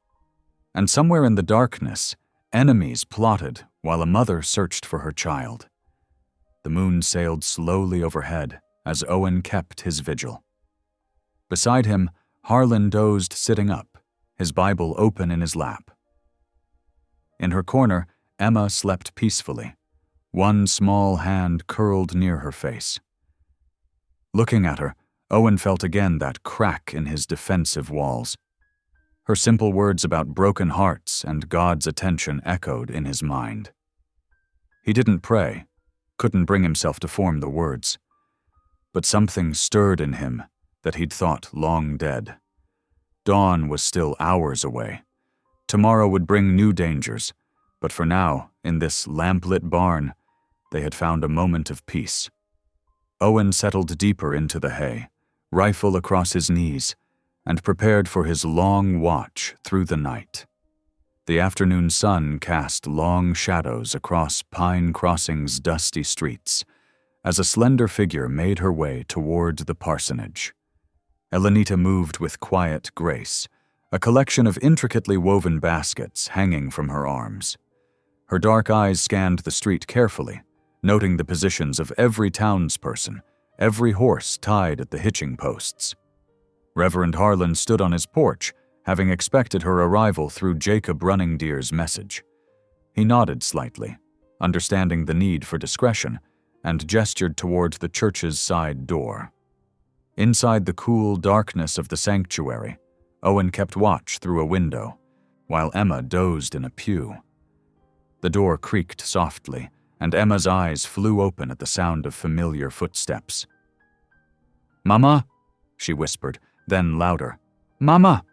A: And somewhere in the darkness, enemies plotted while a mother searched for her child. The moon sailed slowly overhead as Owen kept his vigil. Beside him, Harlan dozed sitting up, his Bible open in his lap. In her corner, Emma slept peacefully, one small hand curled near her face. Looking at her, Owen felt again that crack in his defensive walls. Her simple words about broken hearts and God's attention echoed in his mind. He didn't pray, couldn't bring himself to form the words. But something stirred in him that he'd thought long dead. Dawn was still hours away. Tomorrow would bring new dangers, but for now, in this lamplit barn, they had found a moment of peace. Owen settled deeper into the hay, rifle across his knees, and prepared for his long watch through the night. The afternoon sun cast long shadows across Pine Crossing's dusty streets as a slender figure made her way toward the parsonage. Elenita moved with quiet grace, a collection of intricately woven baskets hanging from her arms. Her dark eyes scanned the street carefully, noting the positions of every townsperson, every horse tied at the hitching posts. Reverend Harlan stood on his porch, having expected her arrival through Jacob Running Deer's message. He nodded slightly, understanding the need for discretion, and gestured toward the church's side door. Inside the cool darkness of the sanctuary, Owen kept watch through a window, while Emma dozed in a pew. The door creaked softly, and Emma's eyes flew open at the sound of familiar footsteps. "Mama?" she whispered, then louder, "Mama!"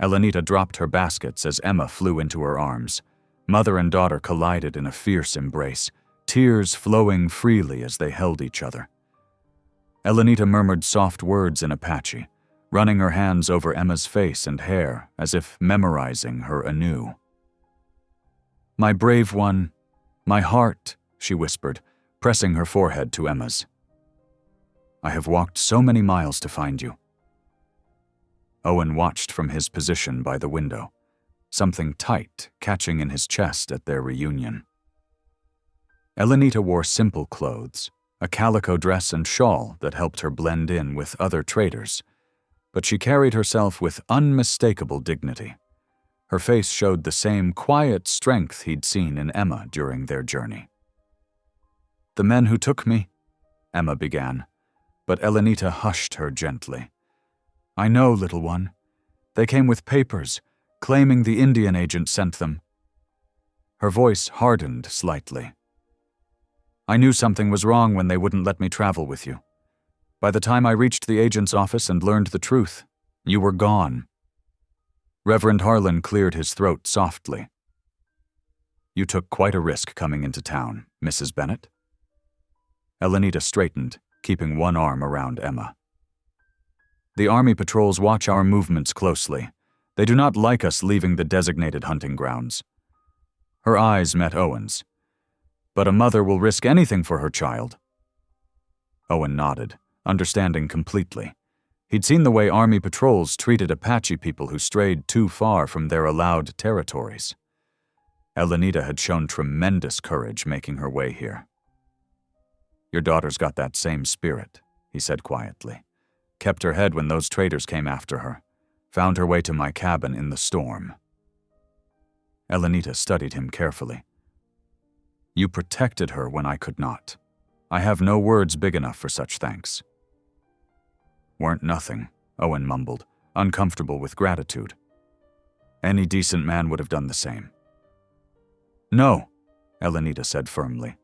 A: Elenita dropped her baskets as Emma flew into her arms. Mother and daughter collided in a fierce embrace, tears flowing freely as they held each other. Elenita murmured soft words in Apache, running her hands over Emma's face and hair as if memorizing her anew. "My brave one, my heart," she whispered, pressing her forehead to Emma's. "I have walked so many miles to find you." Owen watched from his position by the window, something tight catching in his chest at their reunion. Elenita wore simple clothes, a calico dress and shawl that helped her blend in with other traders, but she carried herself with unmistakable dignity. Her face showed the same quiet strength he'd seen in Emma during their journey. "The men who took me," Emma began, but Elenita hushed her gently. "I know, little one. They came with papers, claiming the Indian agent sent them." Her voice hardened slightly. "I knew something was wrong when they wouldn't let me travel with you. By the time I reached the agent's office and learned the truth, you were gone." Reverend Harlan cleared his throat softly. "You took quite a risk coming into town, Mrs. Bennett." Elenita straightened, keeping one arm around Emma. "The Army patrols watch our movements closely. They do not like us leaving the designated hunting grounds." Her eyes met Owen's. "But a mother will risk anything for her child." Owen nodded, understanding completely. He'd seen the way Army patrols treated Apache people who strayed too far from their allowed territories. Elenita had shown tremendous courage making her way here. "Your daughter's got that same spirit," he said quietly. "Kept her head when those traders came after her. Found her way to my cabin in the storm." Elenita studied him carefully. "You protected her when I could not. I have no words big enough for such thanks." "Weren't nothing," Owen mumbled, uncomfortable with gratitude. "Any decent man would have done the same." "No," Elenita said firmly.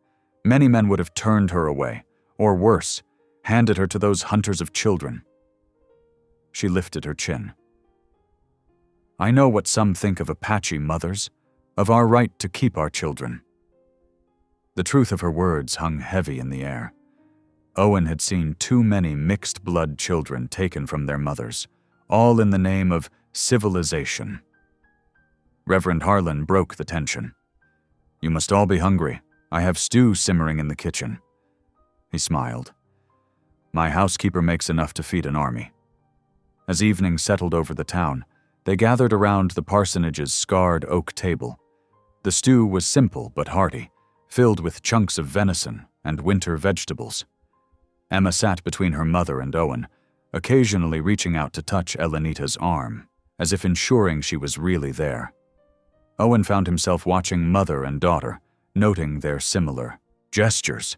A: "Many men would have turned her away, or worse, handed her to those hunters of children." She lifted her chin. "I know what some think of Apache mothers, of our right to keep our children." The truth of her words hung heavy in the air. Owen had seen too many mixed-blood children taken from their mothers, all in the name of civilization. Reverend Harlan broke the tension. "You must all be hungry. I have stew simmering in the kitchen." He smiled. "My housekeeper makes enough to feed an army." As evening settled over the town, they gathered around the parsonage's scarred oak table. The stew was simple but hearty, filled with chunks of venison and winter vegetables. Emma sat between her mother and Owen, occasionally reaching out to touch Elenita's arm, as if ensuring she was really there. Owen found himself watching mother and daughter, noting their similar gestures,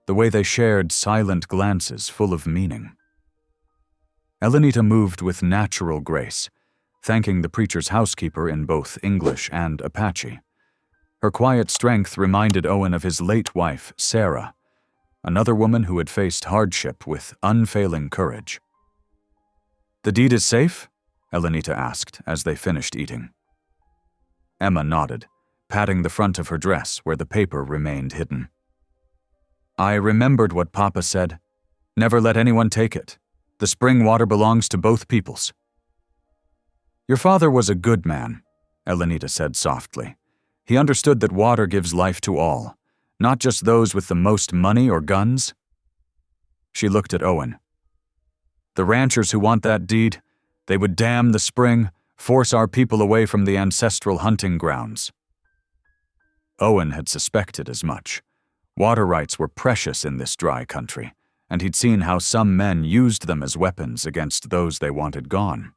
A: the way they shared silent glances full of meaning. Elenita moved with natural grace, thanking the preacher's housekeeper in both English and Apache. Her quiet strength reminded Owen of his late wife, Sarah, another woman who had faced hardship with unfailing courage. "The deed is safe?" Elenita asked as they finished eating. Emma nodded, patting the front of her dress where the paper remained hidden. "I remembered what Papa said. Never let anyone take it. The spring water belongs to both peoples." "Your father was a good man," Elenita said softly. "He understood that water gives life to all, not just those with the most money or guns." She looked at Owen. "The ranchers who want that deed, they would dam the spring, force our people away from the ancestral hunting grounds." Owen had suspected as much. Water rights were precious in this dry country, and he'd seen how some men used them as weapons against those they wanted gone.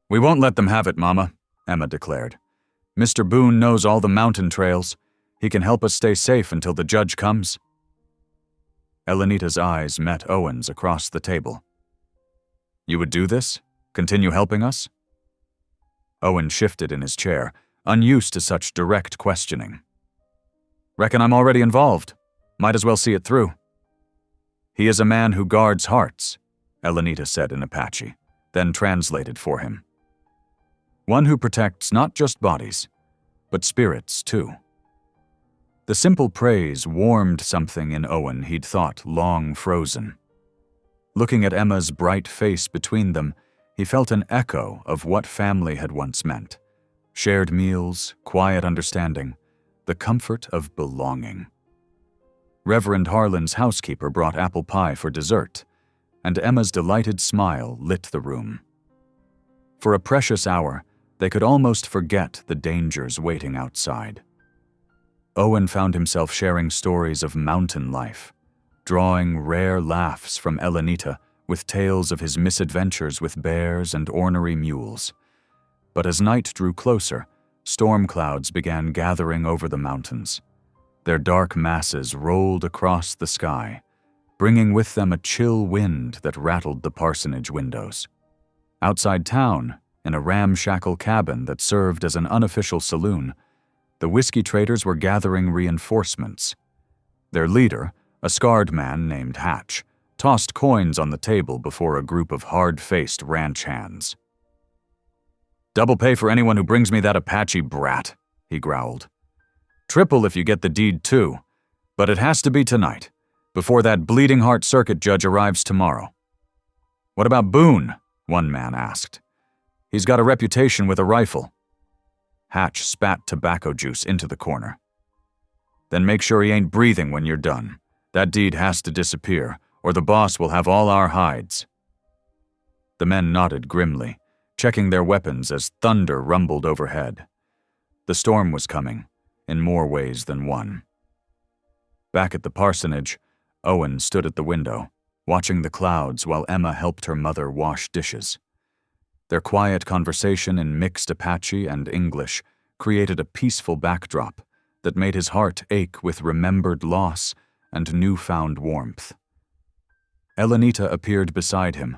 A: "We won't let them have it, Mama," Emma declared. "Mr. Boone knows all the mountain trails. He can help us stay safe until the judge comes." Elenita's eyes met Owen's across the table. "You would do this? Continue helping us?" Owen shifted in his chair, unused to such direct questioning. "Reckon I'm already involved. Might as well see it through." "He is a man who guards hearts," Elenita said in Apache, then translated for him. "One who protects not just bodies, but spirits too." The simple praise warmed something in Owen he'd thought long frozen. Looking at Emma's bright face between them, he felt an echo of what family had once meant. Shared meals, quiet understanding, the comfort of belonging. Reverend Harlan's housekeeper brought apple pie for dessert, and Emma's delighted smile lit the room. For a precious hour, they could almost forget the dangers waiting outside. Owen found himself sharing stories of mountain life, drawing rare laughs from Elenita with tales of his misadventures with bears and ornery mules. But as night drew closer, storm clouds began gathering over the mountains. Their dark masses rolled across the sky, bringing with them a chill wind that rattled the parsonage windows. Outside town, in a ramshackle cabin that served as an unofficial saloon, the whiskey traders were gathering reinforcements. Their leader, a scarred man named Hatch, tossed coins on the table before a group of hard-faced ranch hands. "Double pay for anyone who brings me that Apache brat," he growled. "Triple if you get the deed too, but it has to be tonight, before that bleeding heart circuit judge arrives tomorrow." "What about Boone?" one man asked. "He's got a reputation with a rifle." Hatch spat tobacco juice into the corner. "Then make sure he ain't breathing when you're done. That deed has to disappear, or the boss will have all our hides." The men nodded grimly, checking their weapons as thunder rumbled overhead. The storm was coming, in more ways than one. Back at the parsonage, Owen stood at the window, watching the clouds while Emma helped her mother wash dishes. Their quiet conversation in mixed Apache and English created a peaceful backdrop that made his heart ache with remembered loss and newfound warmth. Elenita appeared beside him,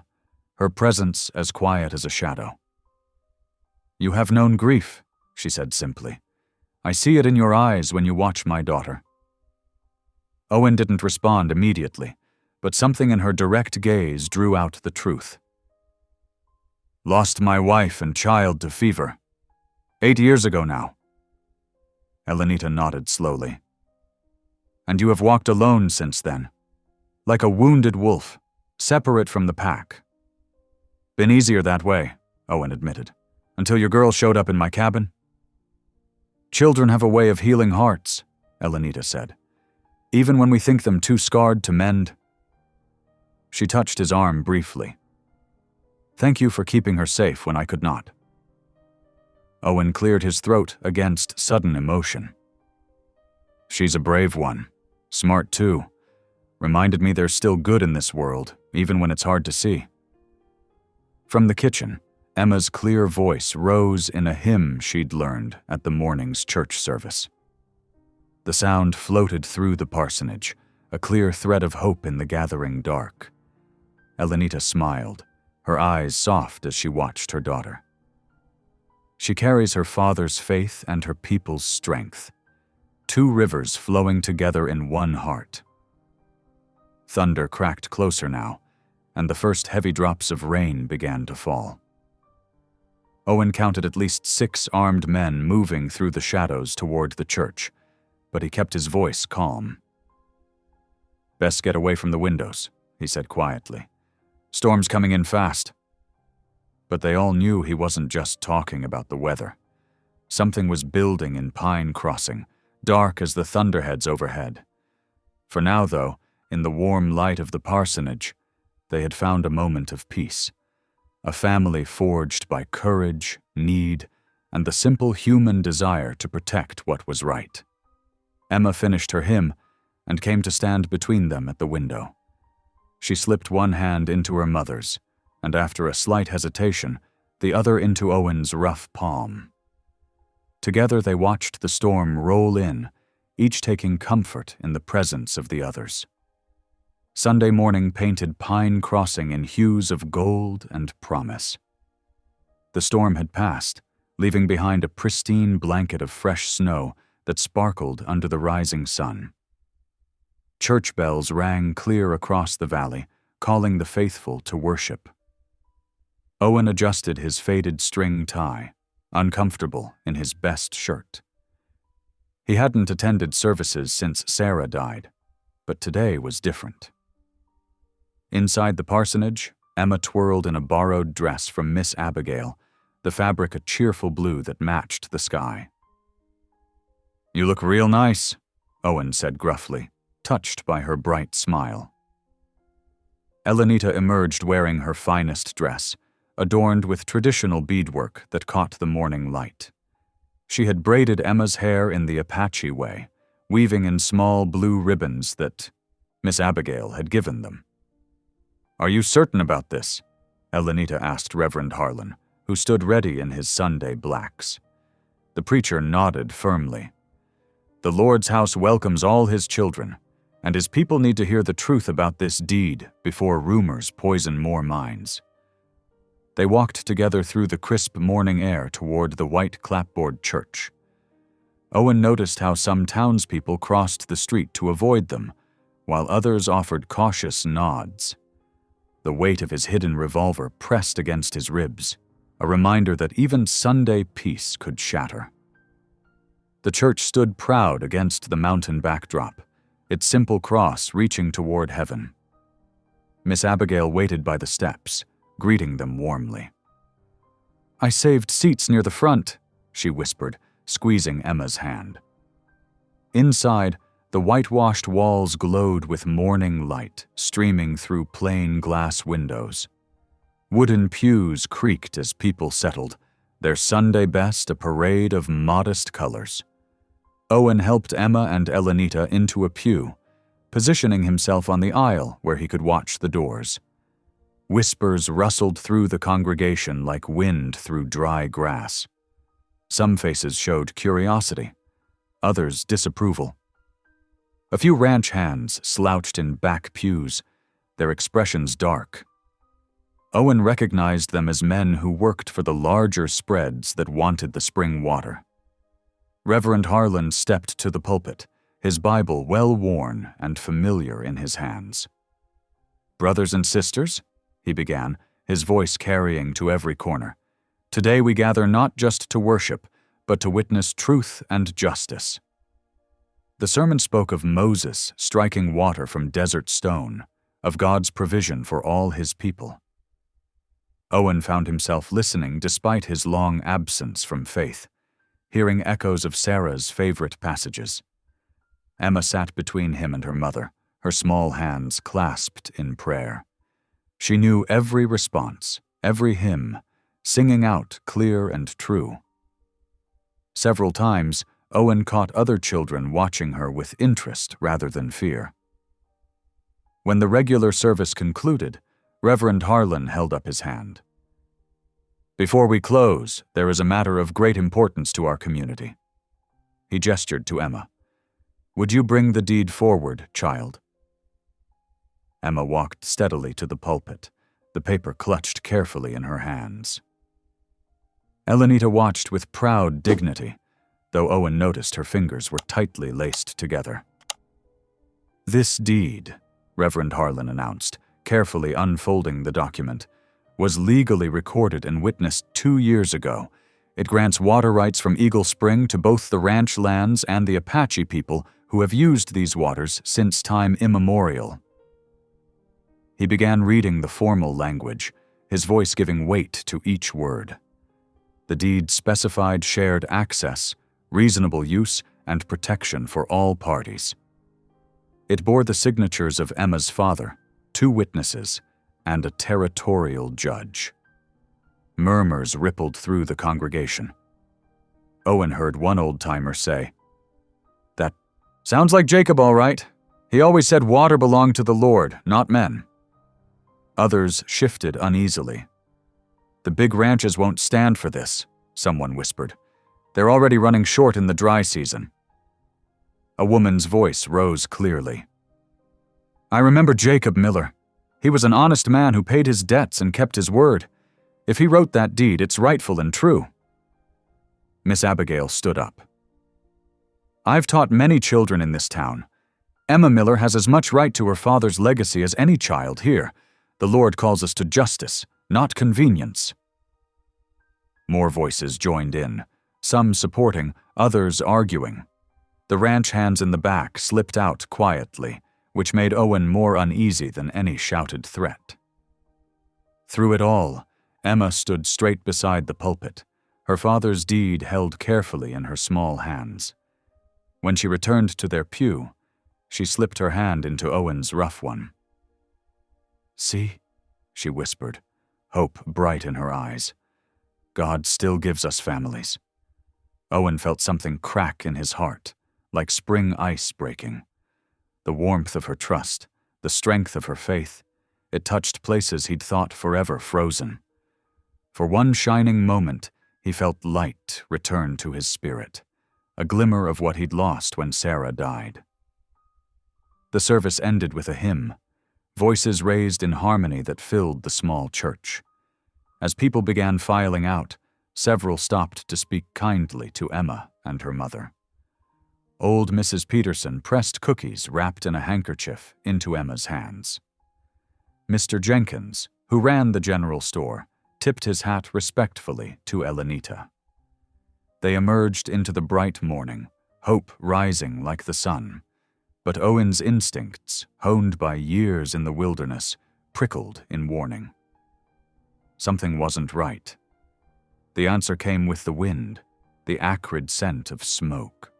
A: her presence as quiet as a shadow. "You have known grief," she said simply. "I see it in your eyes when you watch my daughter." Owen didn't respond immediately, but something in her direct gaze drew out the truth. "Lost my wife and child to fever. 8 years ago now." Elenita nodded slowly. "And you have walked alone since then, like a wounded wolf, separate from the pack." "Been easier that way," Owen admitted, "until your girl showed up in my cabin." "Children have a way of healing hearts," Elenita said, "even when we think them too scarred to mend." She touched his arm briefly. "Thank you for keeping her safe when I could not." Owen cleared his throat against sudden emotion. "She's a brave one, smart too. Reminded me there's still good in this world, even when it's hard to see. From the kitchen, Emma's clear voice rose in a hymn she'd learned at the morning's church service. The sound floated through the parsonage, a clear thread of hope in the gathering dark. Elenita smiled, her eyes soft as she watched her daughter. She carries her father's faith and her people's strength, two rivers flowing together in one heart. Thunder cracked closer now, and the first heavy drops of rain began to fall. Owen counted at least 6 armed men moving through the shadows toward the church, but he kept his voice calm. "Best get away from the windows," he said quietly. "Storm's coming in fast." But they all knew he wasn't just talking about the weather. Something was building in Pine Crossing, dark as the thunderheads overhead. For now, though, in the warm light of the parsonage, they had found a moment of peace. A family forged by courage, need, and the simple human desire to protect what was right. Emma finished her hymn and came to stand between them at the window. She slipped one hand into her mother's, and after a slight hesitation, the other into Owen's rough palm. Together they watched the storm roll in, each taking comfort in the presence of the others. Sunday morning painted Pine Crossing in hues of gold and promise. The storm had passed, leaving behind a pristine blanket of fresh snow that sparkled under the rising sun. Church bells rang clear across the valley, calling the faithful to worship. Owen adjusted his faded string tie, uncomfortable in his best shirt. He hadn't attended services since Sarah died, but today was different. Inside the parsonage, Emma twirled in a borrowed dress from Miss Abigail, the fabric a cheerful blue that matched the sky. "You look real nice," Owen said gruffly, touched by her bright smile. Elenita emerged wearing her finest dress, adorned with traditional beadwork that caught the morning light. She had braided Emma's hair in the Apache way, weaving in small blue ribbons that Miss Abigail had given them. "Are you certain about this?" Elenita asked Reverend Harlan, who stood ready in his Sunday blacks. The preacher nodded firmly. "The Lord's house welcomes all his children, and his people need to hear the truth about this deed before rumors poison more minds." They walked together through the crisp morning air toward the white clapboard church. Owen noticed how some townspeople crossed the street to avoid them, while others offered cautious nods. The weight of his hidden revolver pressed against his ribs, a reminder that even Sunday peace could shatter. The church stood proud against the mountain backdrop, its simple cross reaching toward heaven. Miss Abigail waited by the steps, greeting them warmly. "I saved seats near the front," she whispered, squeezing Emma's hand. Inside, the whitewashed walls glowed with morning light streaming through plain glass windows. Wooden pews creaked as people settled, their Sunday best a parade of modest colors. Owen helped Emma and Elenita into a pew, positioning himself on the aisle where he could watch the doors. Whispers rustled through the congregation like wind through dry grass. Some faces showed curiosity, others disapproval. A few ranch hands slouched in back pews, their expressions dark. Owen recognized them as men who worked for the larger spreads that wanted the spring water. Reverend Harlan stepped to the pulpit, his Bible well-worn and familiar in his hands. "Brothers and sisters," he began, his voice carrying to every corner, "today we gather not just to worship, but to witness truth and justice." The sermon spoke of Moses striking water from desert stone, of God's provision for all his people. Owen found himself listening despite his long absence from faith, hearing echoes of Sarah's favorite passages. Emma sat between him and her mother, her small hands clasped in prayer. She knew every response, every hymn, singing out clear and true. Several times, Owen caught other children watching her with interest rather than fear. When the regular service concluded, Reverend Harlan held up his hand. "Before we close, there is a matter of great importance to our community." He gestured to Emma. "Would you bring the deed forward, child?" Emma walked steadily to the pulpit, the paper clutched carefully in her hands. Elenita watched with proud dignity, though Owen noticed her fingers were tightly laced together. "This deed," Reverend Harlan announced, carefully unfolding the document, "was legally recorded and witnessed 2 years ago. It grants water rights from Eagle Spring to both the ranch lands and the Apache people who have used these waters since time immemorial." He began reading the formal language, his voice giving weight to each word. The deed specified shared access, reasonable use, and protection for all parties. It bore the signatures of Emma's father, 2 witnesses, and a territorial judge. Murmurs rippled through the congregation. Owen heard one old-timer say, "That sounds like Jacob, all right. He always said water belonged to the Lord, not men." Others shifted uneasily. "The big ranches won't stand for this," someone whispered. "They're already running short in the dry season." A woman's voice rose clearly. "I remember Jacob Miller. He was an honest man who paid his debts and kept his word. If he wrote that deed, it's rightful and true." Miss Abigail stood up. "I've taught many children in this town. Emma Miller has as much right to her father's legacy as any child here. The Lord calls us to justice, not convenience." More voices joined in, some supporting, others arguing. The ranch hands in the back slipped out quietly, which made Owen more uneasy than any shouted threat. Through it all, Emma stood straight beside the pulpit, her father's deed held carefully in her small hands. When she returned to their pew, she slipped her hand into Owen's rough one. "See," she whispered, hope bright in her eyes. "God still gives us families." Owen felt something crack in his heart, like spring ice breaking. The warmth of her trust, the strength of her faith, it touched places he'd thought forever frozen. For one shining moment, he felt light return to his spirit, a glimmer of what he'd lost when Sarah died. The service ended with a hymn, voices raised in harmony that filled the small church. As people began filing out, several stopped to speak kindly to Emma and her mother. Old Mrs. Peterson pressed cookies wrapped in a handkerchief into Emma's hands. Mr. Jenkins, who ran the general store, tipped his hat respectfully to Elenita. They emerged into the bright morning, hope rising like the sun. But Owen's instincts, honed by years in the wilderness, prickled in warning. Something wasn't right. The answer came with the wind, the acrid scent of smoke.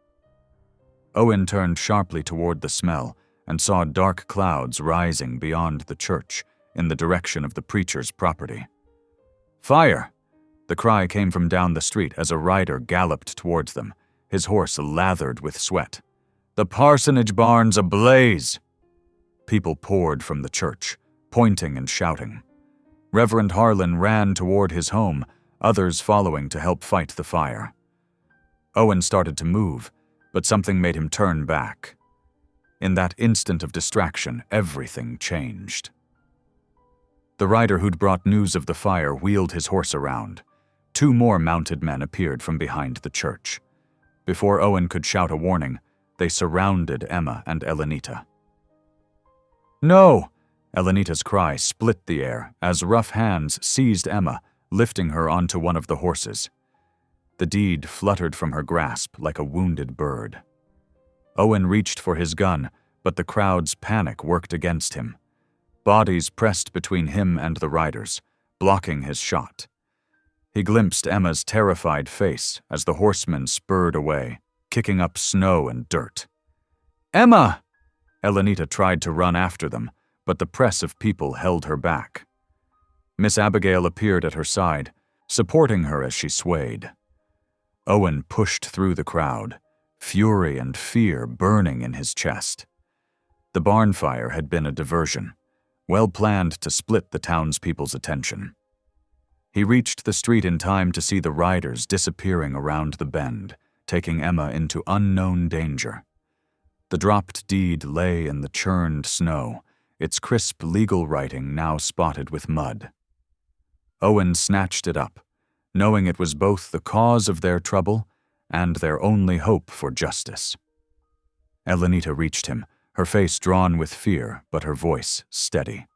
A: Owen turned sharply toward the smell and saw dark clouds rising beyond the church in the direction of the preacher's property. "Fire!" The cry came from down the street as a rider galloped towards them, his horse lathered with sweat. "The parsonage barn's ablaze!" People poured from the church, pointing and shouting. Reverend Harlan ran toward his home, others following to help fight the fire. Owen started to move, but something made him turn back. In that instant of distraction, everything changed. The rider who'd brought news of the fire wheeled his horse around. 2 more mounted men appeared from behind the church. Before Owen could shout a warning, they surrounded Emma and Elenita. "No!" Elenita's cry split the air as rough hands seized Emma, lifting her onto one of the horses. The deed fluttered from her grasp like a wounded bird. Owen reached for his gun, but the crowd's panic worked against him. Bodies pressed between him and the riders, blocking his shot. He glimpsed Emma's terrified face as the horsemen spurred away, kicking up snow and dirt. "Emma!" Elenita tried to run after them, but the press of people held her back. Miss Abigail appeared at her side, supporting her as she swayed. Owen pushed through the crowd, fury and fear burning in his chest. The barn fire had been a diversion, well planned to split the townspeople's attention. He reached the street in time to see the riders disappearing around the bend, taking Emma into unknown danger. The dropped deed lay in the churned snow, its crisp legal writing now spotted with mud. Owen snatched it up, knowing it was both the cause of their trouble and their only hope for justice. Elenita reached him, her face drawn with fear, but her voice steady.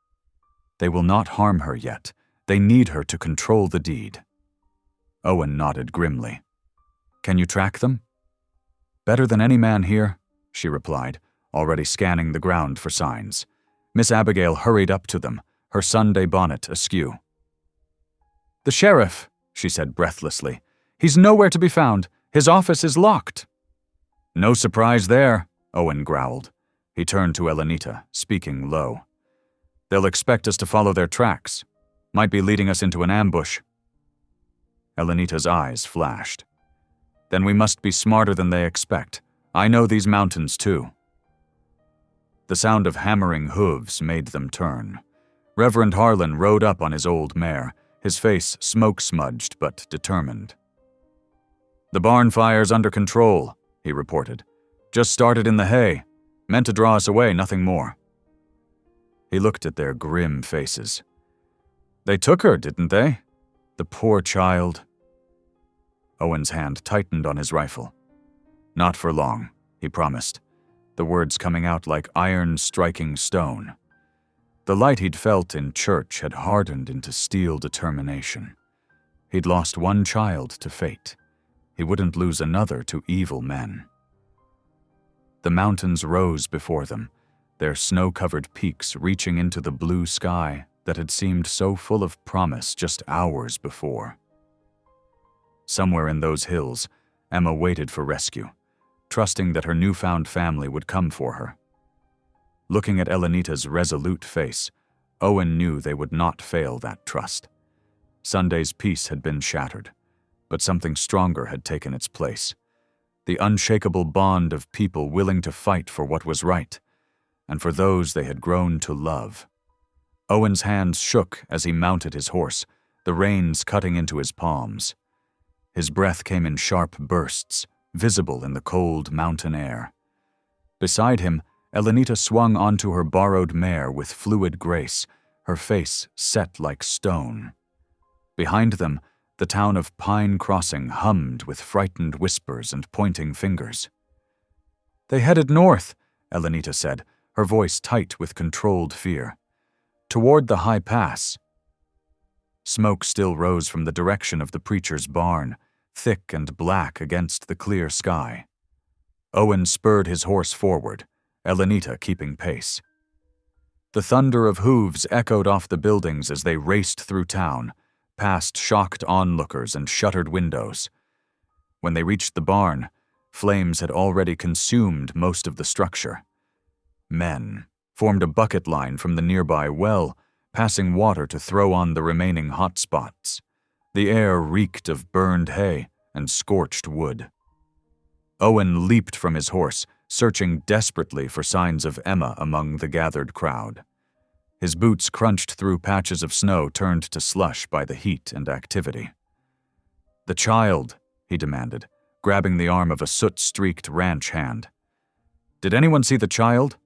A: They will not harm her yet. They need her to control the deed. Owen nodded grimly. Can you track them? Better than any man here, she replied, already scanning the ground for signs. Miss Abigail hurried up to them, her Sunday bonnet askew. The sheriff, she said breathlessly. He's nowhere to be found. His office is locked. No surprise there, Owen growled. He turned to Elenita, speaking low. They'll expect us to follow their tracks. Might be leading us into an ambush. Elenita's eyes flashed. Then we must be smarter than they expect. I know these mountains too. The sound of hammering hooves made them turn. Reverend Harlan rode up on his old mare, his face smoke-smudged but determined. The barn fire's under control, he reported. Just started in the hay. Meant to draw us away, nothing more. He looked at their grim faces. They took her, didn't they? The poor child. Owen's hand tightened on his rifle. Not for long, he promised, the words coming out like iron striking stone. The light he'd felt in church had hardened into steel determination. He'd lost one child to fate. He wouldn't lose another to evil men. The mountains rose before them, their snow-covered peaks reaching into the blue sky that had seemed so full of promise just hours before. Somewhere in those hills, Emma waited for rescue, trusting that her newfound family would come for her. Looking at Elenita's resolute face, Owen knew they would not fail that trust. Sunday's peace had been shattered, but something stronger had taken its place. The unshakable bond of people willing to fight for what was right, and for those they had grown to love. Owen's hands shook as he mounted his horse, the reins cutting into his palms. His breath came in sharp bursts, visible in the cold mountain air. Beside him, Elenita swung onto her borrowed mare with fluid grace, her face set like stone. Behind them, the town of Pine Crossing hummed with frightened whispers and pointing fingers. They headed north, Elenita said, her voice tight with controlled fear. Toward the high pass. Smoke still rose from the direction of the preacher's barn, thick and black against the clear sky. Owen spurred his horse forward, Elenita keeping pace. The thunder of hooves echoed off the buildings as they raced through town, past shocked onlookers and shuttered windows. When they reached the barn, flames had already consumed most of the structure. Men formed a bucket line from the nearby well, passing water to throw on the remaining hot spots. The air reeked of burned hay and scorched wood. Owen leaped from his horse, searching desperately for signs of Emma among the gathered crowd. His boots crunched through patches of snow turned to slush by the heat and activity. The child, he demanded, grabbing the arm of a soot-streaked ranch hand. Did anyone see the child?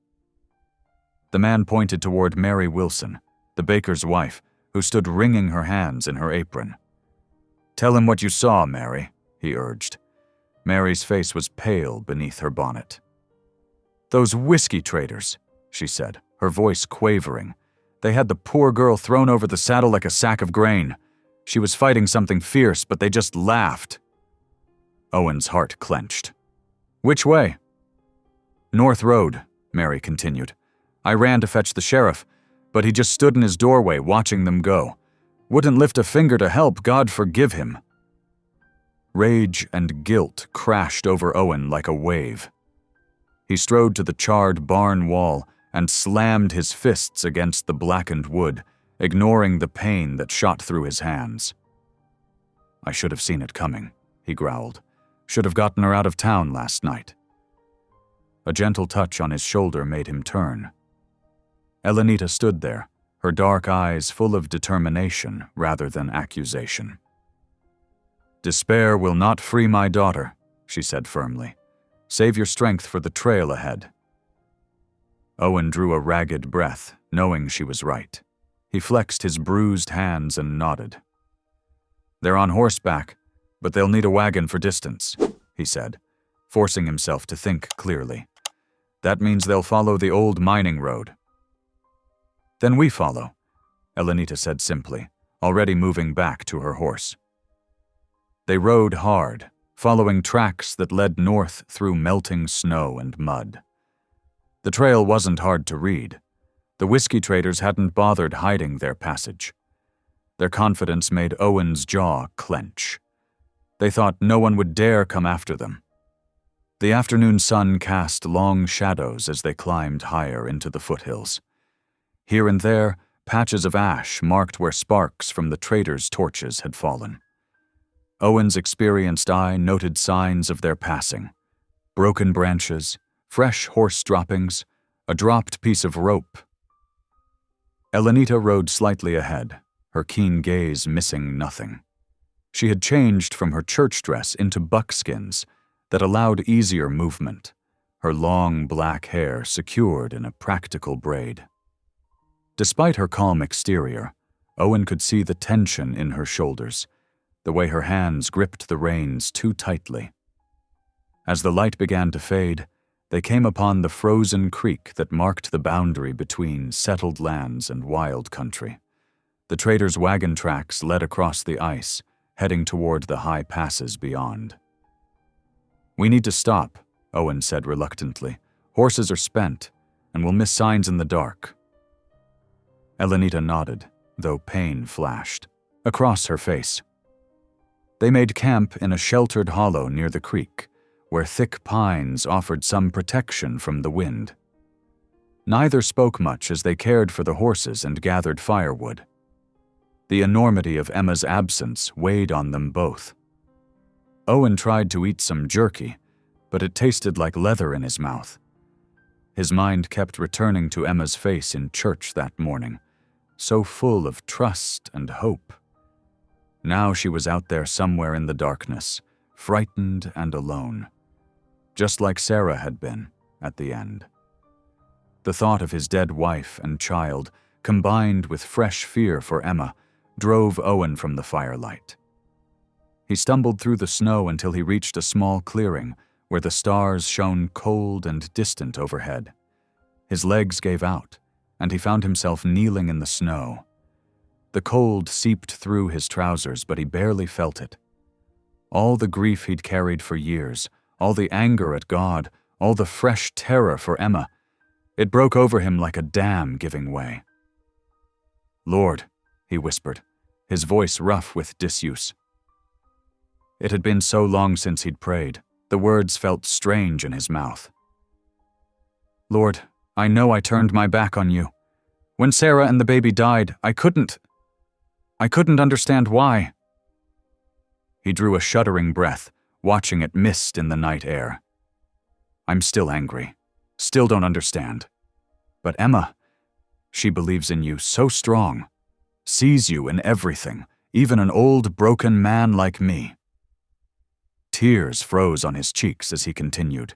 A: The man pointed toward Mary Wilson, the baker's wife, who stood wringing her hands in her apron. Tell him what you saw, Mary, he urged. Mary's face was pale beneath her bonnet. Those whiskey traders, she said, her voice quavering. They had the poor girl thrown over the saddle like a sack of grain. She was fighting something fierce, but they just laughed. Owen's heart clenched. Which way? North Road, Mary continued. I ran to fetch the sheriff, but he just stood in his doorway watching them go. Wouldn't lift a finger to help, God forgive him. Rage and guilt crashed over Owen like a wave. He strode to the charred barn wall and slammed his fists against the blackened wood, ignoring the pain that shot through his hands. I should have seen it coming, he growled. Should have gotten her out of town last night. A gentle touch on his shoulder made him turn. Elenita stood there, her dark eyes full of determination rather than accusation. "Despair will not free my daughter," she said firmly. "Save your strength for the trail ahead." Owen drew a ragged breath, knowing she was right. He flexed his bruised hands and nodded. "They're on horseback, but they'll need a wagon for distance," he said, forcing himself to think clearly. "That means they'll follow the old mining road." "Then we follow," Elenita said simply, already moving back to her horse. They rode hard, following tracks that led north through melting snow and mud. The trail wasn't hard to read. The whiskey traders hadn't bothered hiding their passage. Their confidence made Owen's jaw clench. They thought no one would dare come after them. The afternoon sun cast long shadows as they climbed higher into the foothills. Here and there, patches of ash marked where sparks from the traders' torches had fallen. Owen's experienced eye noted signs of their passing: broken branches, fresh horse droppings, a dropped piece of rope. Elenita rode slightly ahead, her keen gaze missing nothing. She had changed from her church dress into buckskins that allowed easier movement, her long black hair secured in a practical braid. Despite her calm exterior, Owen could see the tension in her shoulders, the way her hands gripped the reins too tightly. As the light began to fade, they came upon the frozen creek that marked the boundary between settled lands and wild country. The traders' wagon tracks led across the ice, heading toward the high passes beyond. "We need to stop," Owen said reluctantly. "Horses are spent, and we'll miss signs in the dark." Elenita nodded, though pain flashed across her face. They made camp in a sheltered hollow near the creek, where thick pines offered some protection from the wind. Neither spoke much as they cared for the horses and gathered firewood. The enormity of Emma's absence weighed on them both. Owen tried to eat some jerky, but it tasted like leather in his mouth. His mind kept returning to Emma's face in church that morning, so full of trust and hope. Now she was out there somewhere in the darkness, frightened and alone, just like Sarah had been at the end. The thought of his dead wife and child, combined with fresh fear for Emma, drove Owen from the firelight. He stumbled through the snow until he reached a small clearing where the stars shone cold and distant overhead. His legs gave out, and he found himself kneeling in the snow. The cold seeped through his trousers, but he barely felt it. All the grief he'd carried for years, all the anger at God, all the fresh terror for Emma, it broke over him like a dam giving way. "Lord," he whispered, his voice rough with disuse. It had been so long since he'd prayed, the words felt strange in his mouth. "Lord, I know I turned my back on you. When Sarah and the baby died, I couldn't understand why." He drew a shuddering breath, watching it mist in the night air. "I'm still angry. Still don't understand. But Emma, she believes in you so strong, sees you in everything, even an old, broken man like me." Tears froze on his cheeks as he continued.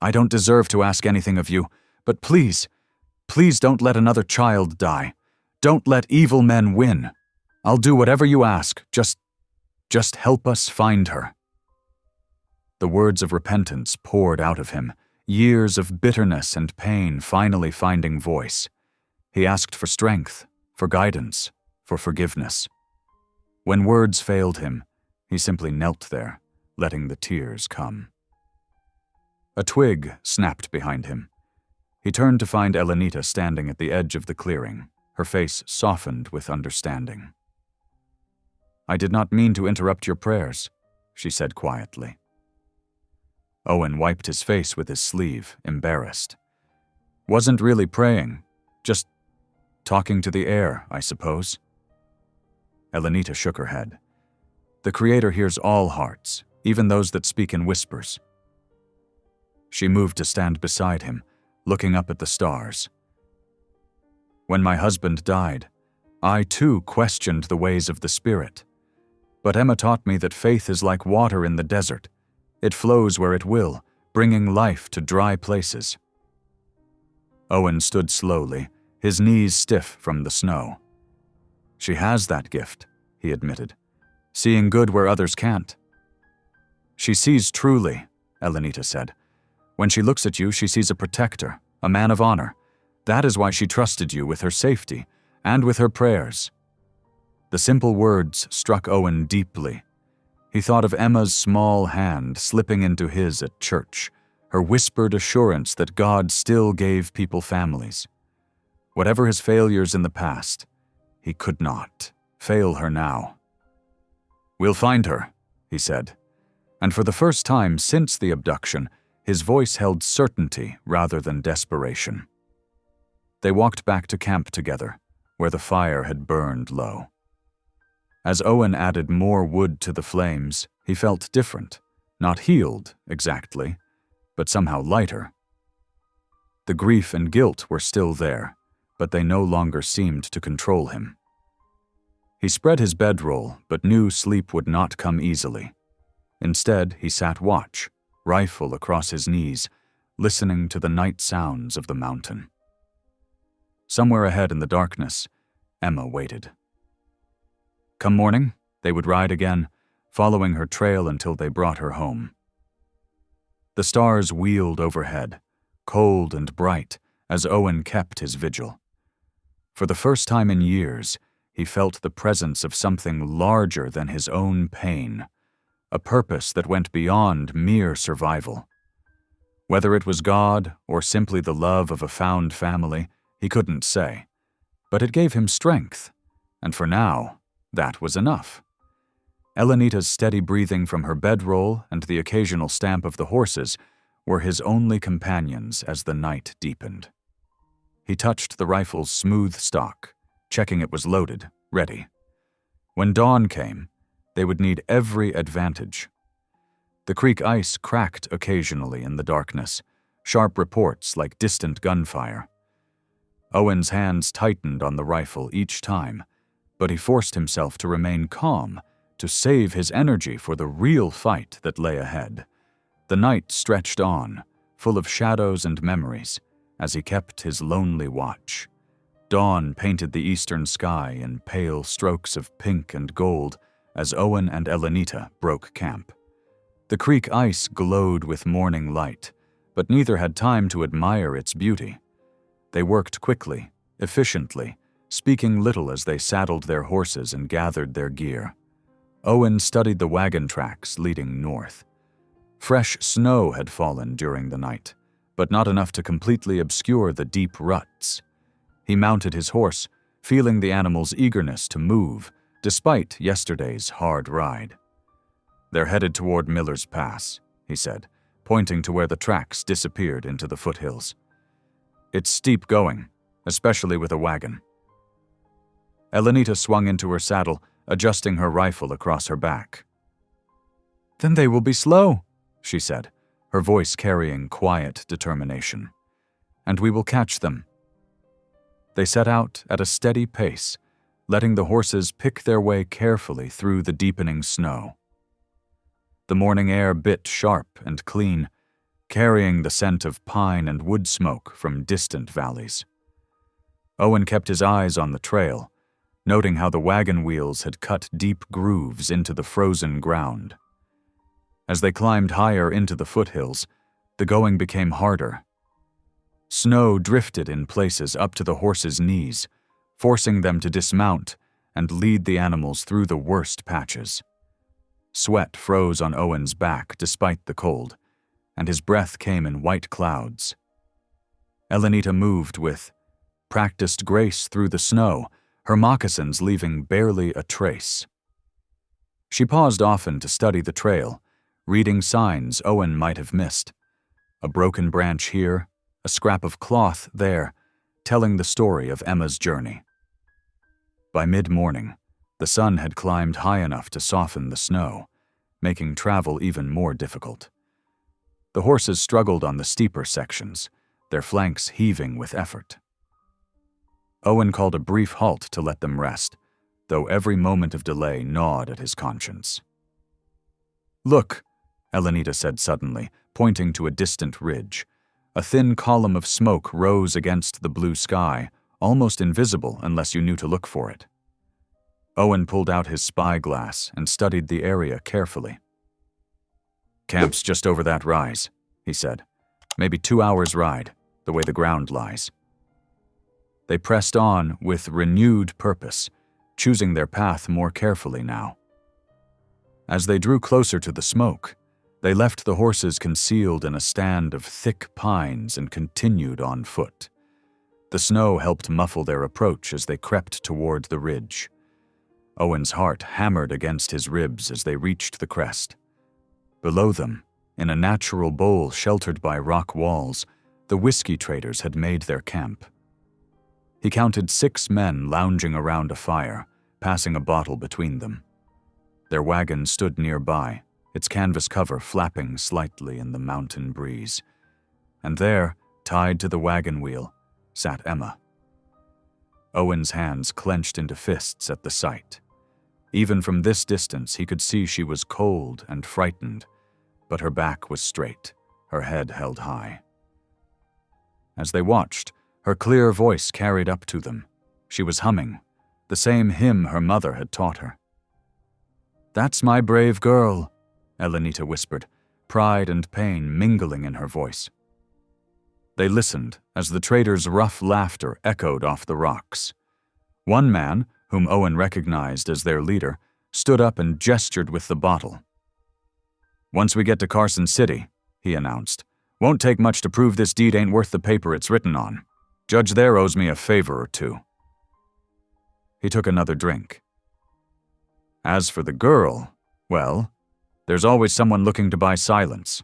A: "I don't deserve to ask anything of you, but please don't let another child die. Don't let evil men win. I'll do whatever you ask. Just help us find her." The words of repentance poured out of him, years of bitterness and pain finally finding voice. He asked for strength, for guidance, for forgiveness. When words failed him, he simply knelt there, letting the tears come. A twig snapped behind him. He turned to find Elenita standing at the edge of the clearing, her face softened with understanding. "I did not mean to interrupt your prayers," she said quietly. Owen wiped his face with his sleeve, embarrassed. "Wasn't really praying, just talking to the air, I suppose." Elenita shook her head. "The Creator hears all hearts, even those that speak in whispers." She moved to stand beside him, looking up at the stars. When my husband died, I too questioned the ways of the Spirit. But Emma taught me that faith is like water in the desert. It flows where it will, bringing life to dry places. Owen stood slowly, his knees stiff from the snow. She has that gift, he admitted, seeing good where others can't. She sees truly, Elenita said. When she looks at you, she sees a protector, a man of honor. That is why she trusted you with her safety and with her prayers. The simple words struck Owen deeply. He thought of Emma's small hand slipping into his at church, her whispered assurance that God still gave people families. Whatever his failures in the past, he could not fail her now. "We'll find her," he said, and for the first time since the abduction, his voice held certainty rather than desperation. They walked back to camp together, where the fire had burned low. As Owen added more wood to the flames, he felt different, not healed exactly, but somehow lighter. The grief and guilt were still there, but they no longer seemed to control him. He spread his bedroll, but knew sleep would not come easily. Instead, he sat watch, rifle across his knees, listening to the night sounds of the mountain. Somewhere ahead in the darkness, Emma waited. Come morning, they would ride again, following her trail until they brought her home. The stars wheeled overhead, cold and bright, as Owen kept his vigil. For the first time in years, he felt the presence of something larger than his own pain, a purpose that went beyond mere survival. Whether it was God or simply the love of a found family, he couldn't say, but it gave him strength, and for now, that was enough. Elenita's steady breathing from her bedroll and the occasional stamp of the horses were his only companions as the night deepened. He touched the rifle's smooth stock, checking it was loaded, ready. When dawn came, they would need every advantage. The creek ice cracked occasionally in the darkness, sharp reports like distant gunfire. Owen's hands tightened on the rifle each time, but he forced himself to remain calm, to save his energy for the real fight that lay ahead. The night stretched on, full of shadows and memories, as he kept his lonely watch. Dawn painted the eastern sky in pale strokes of pink and gold as Owen and Elenita broke camp. The creek ice glowed with morning light, but neither had time to admire its beauty. They worked quickly, efficiently, speaking little as they saddled their horses and gathered their gear. Owen studied the wagon tracks leading north. Fresh snow had fallen during the night, but not enough to completely obscure the deep ruts. He mounted his horse, feeling the animal's eagerness to move, despite yesterday's hard ride. They're headed toward Miller's Pass, he said, pointing to where the tracks disappeared into the foothills. It's steep going, especially with a wagon. Elenita swung into her saddle, adjusting her rifle across her back. Then they will be slow, she said, her voice carrying quiet determination. And we will catch them. They set out at a steady pace, letting the horses pick their way carefully through the deepening snow. The morning air bit sharp and clean, carrying the scent of pine and wood smoke from distant valleys. Owen kept his eyes on the trail, noting how the wagon wheels had cut deep grooves into the frozen ground. As they climbed higher into the foothills, the going became harder. Snow drifted in places up to the horses' knees, forcing them to dismount and lead the animals through the worst patches. Sweat froze on Owen's back despite the cold, and his breath came in white clouds. Elenita moved with practiced grace through the snow, her moccasins leaving barely a trace. She paused often to study the trail, reading signs Owen might have missed. A broken branch here, a scrap of cloth there, telling the story of Emma's journey. By mid-morning, the sun had climbed high enough to soften the snow, making travel even more difficult. The horses struggled on the steeper sections, their flanks heaving with effort. Owen called a brief halt to let them rest, though every moment of delay gnawed at his conscience. "Look," Elenita said suddenly, pointing to a distant ridge. A thin column of smoke rose against the blue sky, almost invisible unless you knew to look for it. Owen pulled out his spyglass and studied the area carefully. "Camp's just over that rise," he said. "Maybe 2 hours' ride, the way the ground lies." They pressed on with renewed purpose, choosing their path more carefully now. As they drew closer to the smoke, they left the horses concealed in a stand of thick pines and continued on foot. The snow helped muffle their approach as they crept toward the ridge. Owen's heart hammered against his ribs as they reached the crest. Below them, in a natural bowl sheltered by rock walls, the whiskey traders had made their camp. He counted 6 men lounging around a fire, passing a bottle between them. Their wagon stood nearby, its canvas cover flapping slightly in the mountain breeze. And there, tied to the wagon wheel, sat Emma. Owen's hands clenched into fists at the sight. Even from this distance, he could see she was cold and frightened, but her back was straight, her head held high. As they watched, her clear voice carried up to them. She was humming, the same hymn her mother had taught her. "That's my brave girl," Elenita whispered, pride and pain mingling in her voice. They listened as the traders' rough laughter echoed off the rocks. One man, whom Owen recognized as their leader, stood up and gestured with the bottle. "Once we get to Carson City," he announced, "won't take much to prove this deed ain't worth the paper it's written on. Judge there owes me a favor or two." He took another drink. "As for the girl, well, there's always someone looking to buy silence."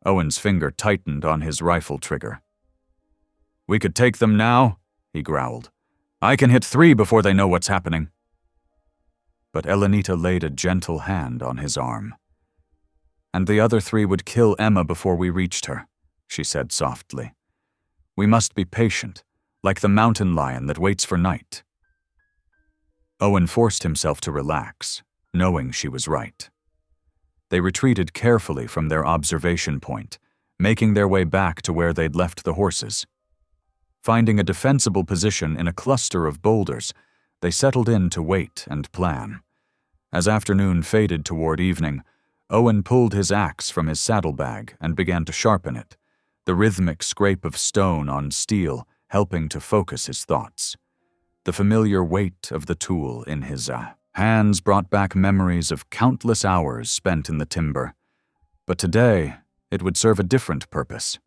A: Owen's finger tightened on his rifle trigger. "We could take them now," he growled. "I can hit 3 before they know what's happening." But Elenita laid a gentle hand on his arm. "And the other 3 would kill Emma before we reached her," she said softly. "We must be patient, like the mountain lion that waits for night." Owen forced himself to relax, knowing she was right. They retreated carefully from their observation point, making their way back to where they'd left the horses. Finding a defensible position in a cluster of boulders, they settled in to wait and plan. As afternoon faded toward evening, Owen pulled his axe from his saddlebag and began to sharpen it, the rhythmic scrape of stone on steel helping to focus his thoughts. The familiar weight of the tool in his hands brought back memories of countless hours spent in the timber, but today it would serve a different purpose.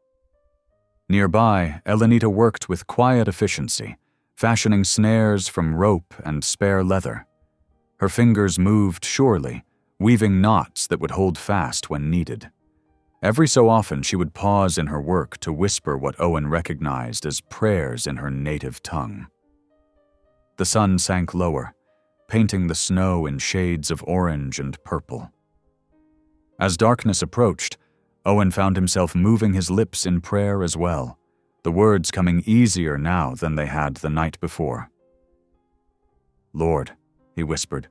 A: Nearby, Elenita worked with quiet efficiency, fashioning snares from rope and spare leather. Her fingers moved surely, weaving knots that would hold fast when needed. Every so often she would pause in her work to whisper what Owen recognized as prayers in her native tongue. The sun sank lower, painting the snow in shades of orange and purple. As darkness approached, Owen found himself moving his lips in prayer as well, the words coming easier now than they had the night before. "Lord," he whispered,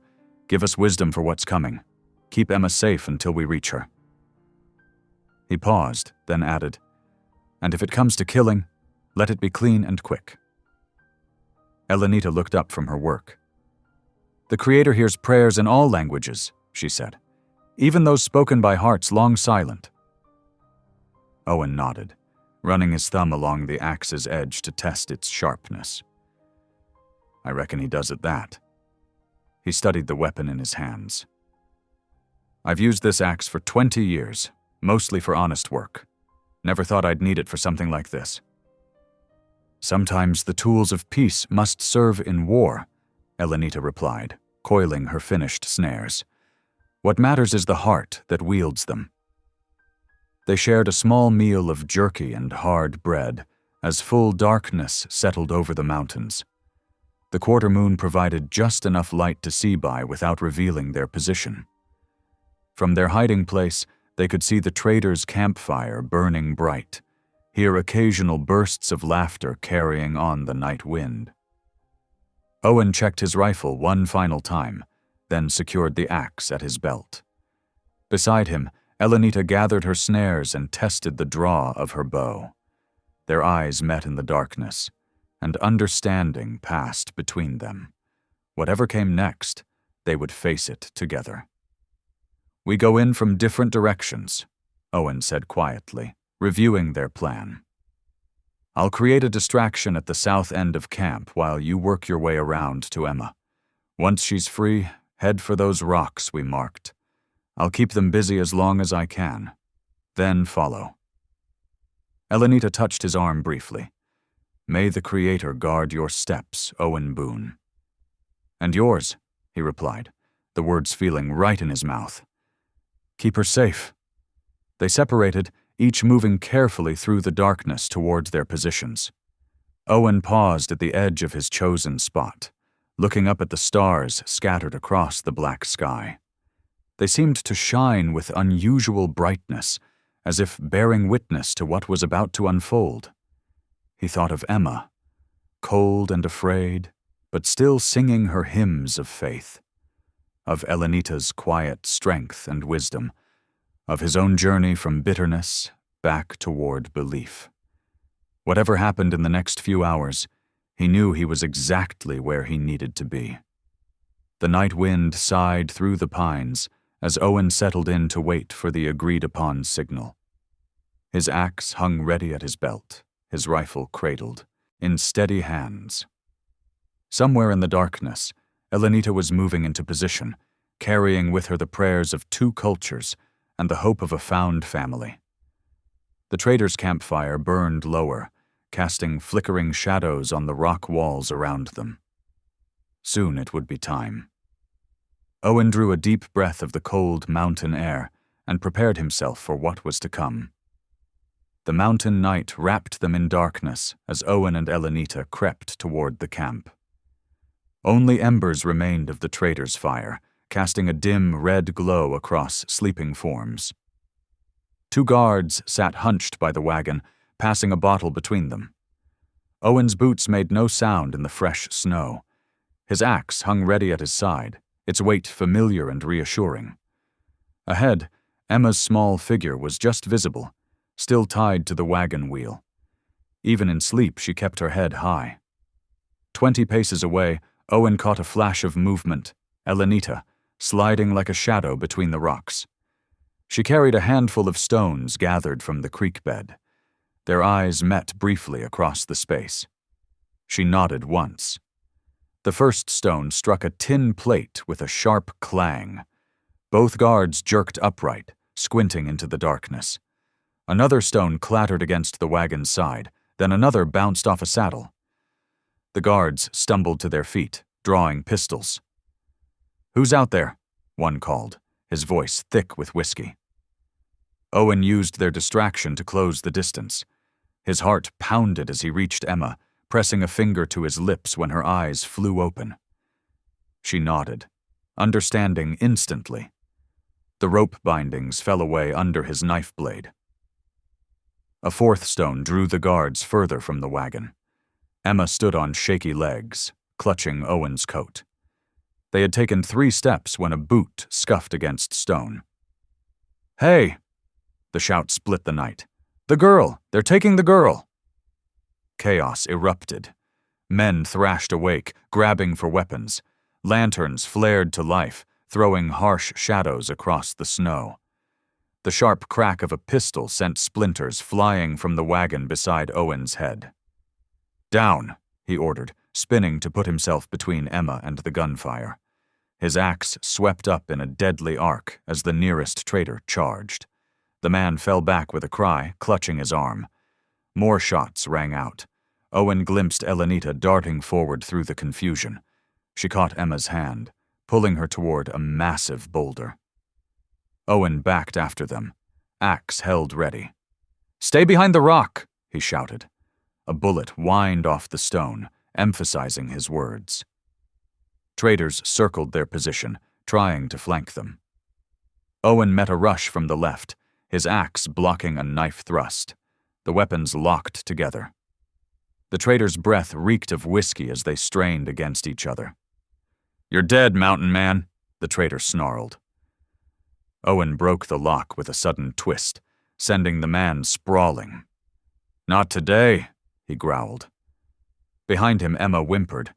A: "give us wisdom for what's coming. Keep Emma safe until we reach her." He paused, then added, "And if it comes to killing, let it be clean and quick." Elenita looked up from her work. "The Creator hears prayers in all languages," she said, "even those spoken by hearts long silent." Owen nodded, running his thumb along the axe's edge to test its sharpness. "I reckon he does at that." He studied the weapon in his hands. "I've used this axe for 20 years, mostly for honest work. Never thought I'd need it for something like this." "Sometimes the tools of peace must serve in war," Elenita replied, coiling her finished snares. "What matters is the heart that wields them." They shared a small meal of jerky and hard bread as full darkness settled over the mountains. The quarter moon provided just enough light to see by without revealing their position. From their hiding place, They could see the traders' campfire burning bright, hear occasional bursts of laughter carrying on the night wind. Owen checked his rifle one final time, then secured the axe at his belt. Beside him, Elenita gathered her snares and tested the draw of her bow. Their eyes met in the darkness, and understanding passed between them. Whatever came next, they would face it together. "We go in from different directions," Owen said quietly, reviewing their plan. "I'll create a distraction at the south end of camp while you work your way around to Emma. Once she's free, head for those rocks we marked. I'll keep them busy as long as I can. Then follow." Elenita touched his arm briefly. "May the Creator guard your steps, Owen Boone." "And yours," he replied, the words feeling right in his mouth. "Keep her safe." They separated, each moving carefully through the darkness toward their positions. Owen paused at the edge of his chosen spot, looking up at the stars scattered across the black sky. They seemed to shine with unusual brightness, as if bearing witness to what was about to unfold. He thought of Emma, cold and afraid, but still singing her hymns of faith. Of Elenita's quiet strength and wisdom. Of his own journey from bitterness back toward belief. Whatever happened in the next few hours, he knew he was exactly where he needed to be. The night wind sighed through the pines as Owen settled in to wait for the agreed-upon signal. His axe hung ready at his belt, his rifle cradled, in steady hands. Somewhere in the darkness, Elenita was moving into position, carrying with her the prayers of 2 cultures and the hope of a found family. The traders' campfire burned lower, casting flickering shadows on the rock walls around them. Soon it would be time. Owen drew a deep breath of the cold mountain air and prepared himself for what was to come. The mountain night wrapped them in darkness as Owen and Elenita crept toward the camp. Only embers remained of the traders' fire, casting a dim red glow across sleeping forms. 2 guards sat hunched by the wagon, passing a bottle between them. Owen's boots made no sound in the fresh snow. His axe hung ready at his side, its weight familiar and reassuring. Ahead, Emma's small figure was just visible, still tied to the wagon wheel. Even in sleep, she kept her head high. 20 paces away, Owen caught a flash of movement, Elenita, sliding like a shadow between the rocks. She carried a handful of stones gathered from the creek bed. Their eyes met briefly across the space. She nodded once. The first stone struck a tin plate with a sharp clang. Both guards jerked upright, squinting into the darkness. Another stone clattered against the wagon's side, then another bounced off a saddle. The guards stumbled to their feet, drawing pistols. "Who's out there?" one called, his voice thick with whiskey. Owen used their distraction to close the distance. His heart pounded as he reached Emma, pressing a finger to his lips when her eyes flew open. She nodded, understanding instantly. The rope bindings fell away under his knife blade. A 4th stone drew the guards further from the wagon. Emma stood on shaky legs, clutching Owen's coat. They had taken 3 steps when a boot scuffed against stone. "Hey!" The shout split the night. "The girl! They're taking the girl!" Chaos erupted. Men thrashed awake, grabbing for weapons. Lanterns flared to life, throwing harsh shadows across the snow. The sharp crack of a pistol sent splinters flying from the wagon beside Owen's head. "Down," he ordered, spinning to put himself between Emma and the gunfire. His axe swept up in a deadly arc as the nearest trader charged. The man fell back with a cry, clutching his arm. More shots rang out. Owen glimpsed Elenita darting forward through the confusion. She caught Emma's hand, pulling her toward a massive boulder. Owen backed after them, axe held ready. "Stay behind the rock," he shouted. A bullet whined off the stone, emphasizing his words. Traders circled their position, trying to flank them. Owen met a rush from the left, his axe blocking a knife thrust, the weapons locked together. The trader's breath reeked of whiskey as they strained against each other. "You're dead, mountain man," the trader snarled. Owen broke the lock with a sudden twist, sending the man sprawling. "Not today," he growled. Behind him, Emma whimpered.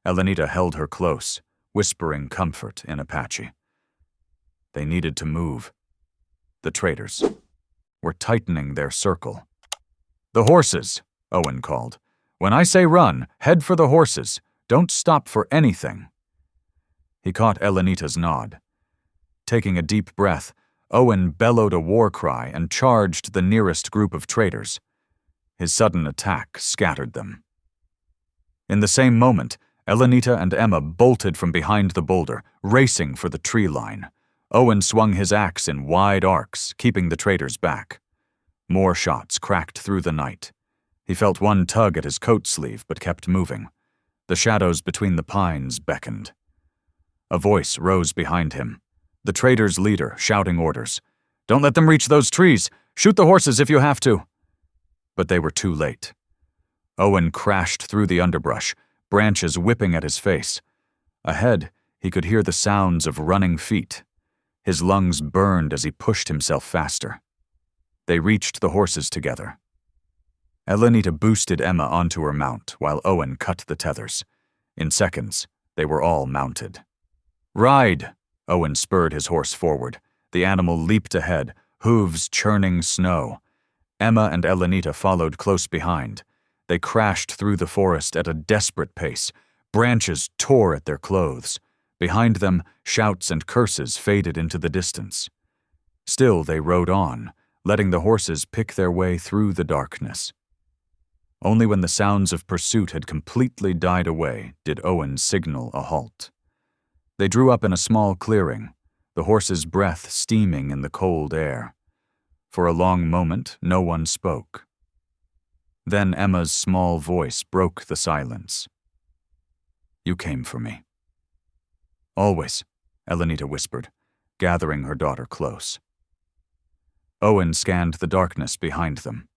A: Elenita held her close, whispering comfort in Apache. They needed to move. The traders were tightening their circle. "The horses," Owen called. "When I say run, head for the horses. Don't stop for anything." He caught Elenita's nod. Taking a deep breath, Owen bellowed a war cry and charged the nearest group of traders. His sudden attack scattered them. In the same moment, Elenita and Emma bolted from behind the boulder, racing for the tree line. Owen swung his axe in wide arcs, keeping the traders back. More shots cracked through the night. He felt one tug at his coat sleeve, but kept moving. The shadows between the pines beckoned. A voice rose behind him. The traders' leader, shouting orders. "Don't let them reach those trees! Shoot the horses if you have to!" But they were too late. Owen crashed through the underbrush, branches whipping at his face. Ahead, he could hear the sounds of running feet. His lungs burned as he pushed himself faster. They reached the horses together. Elenita boosted Emma onto her mount while Owen cut the tethers. In seconds, they were all mounted. "Ride!" Owen spurred his horse forward. The animal leaped ahead, hooves churning snow. Emma and Elenita followed close behind. They crashed through the forest at a desperate pace. Branches tore at their clothes. Behind them, shouts and curses faded into the distance. Still, they rode on, letting the horses pick their way through the darkness. Only when the sounds of pursuit had completely died away did Owen signal a halt. They drew up in a small clearing, the horses' breath steaming in the cold air. For a long moment, no one spoke. Then Emma's small voice broke the silence. "You came for me." "Always," Elenita whispered, gathering her daughter close. Owen scanned the darkness behind them.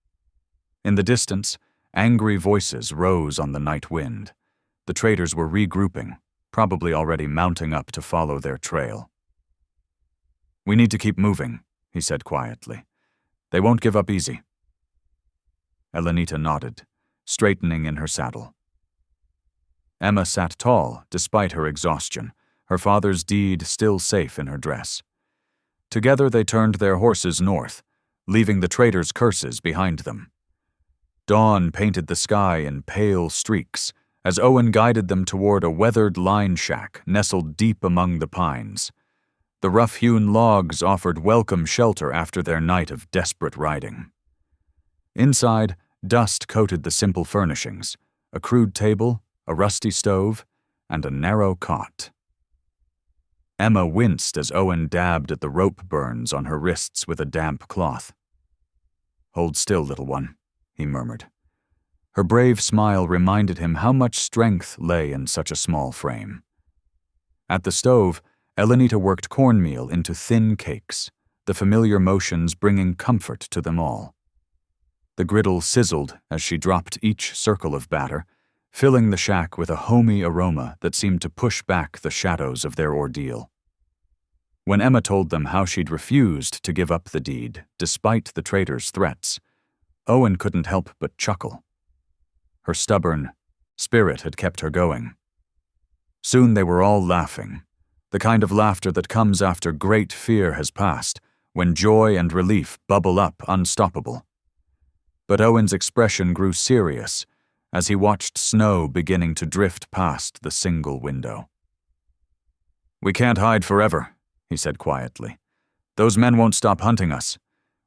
A: In the distance, angry voices rose on the night wind. The traders were regrouping, probably already mounting up to follow their trail. "We need to keep moving," he said quietly. "They won't give up easy." Elenita nodded, straightening in her saddle. Emma sat tall, despite her exhaustion, her father's deed still safe in her dress. Together they turned their horses north, leaving the traders' curses behind them. Dawn painted the sky in pale streaks as Owen guided them toward a weathered line shack nestled deep among the pines. The rough-hewn logs offered welcome shelter after their night of desperate riding. Inside, dust coated the simple furnishings, a crude table, a rusty stove, and a narrow cot. Emma winced as Owen dabbed at the rope burns on her wrists with a damp cloth. "Hold still, little one," he murmured. Her brave smile reminded him how much strength lay in such a small frame. At the stove, Elenita worked cornmeal into thin cakes, the familiar motions bringing comfort to them all. The griddle sizzled as she dropped each circle of batter, filling the shack with a homey aroma that seemed to push back the shadows of their ordeal. When Emma told them how she'd refused to give up the deed, despite the trader's threats, Owen couldn't help but chuckle. Her stubborn spirit had kept her going. Soon they were all laughing, the kind of laughter that comes after great fear has passed, when joy and relief bubble up unstoppable. But Owen's expression grew serious as he watched snow beginning to drift past the single window. "We can't hide forever," he said quietly. "Those men won't stop hunting us.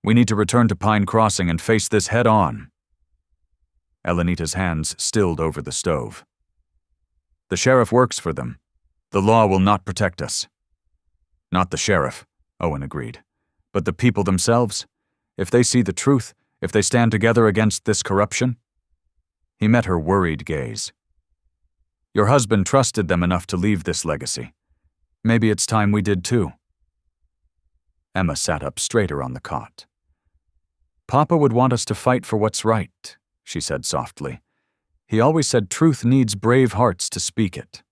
A: We need to return to Pine Crossing and face this head-on." Elenita's hands stilled over the stove. "The sheriff works for them. The law will not protect us." "Not the sheriff," Owen agreed. "But the people themselves? If they see the truth, if they stand together against this corruption?" He met her worried gaze. "Your husband trusted them enough to leave this legacy. Maybe it's time we did too." Emma sat up straighter on the cot. "Papa would want us to fight for what's right," she said softly. "He always said truth needs brave hearts to speak it."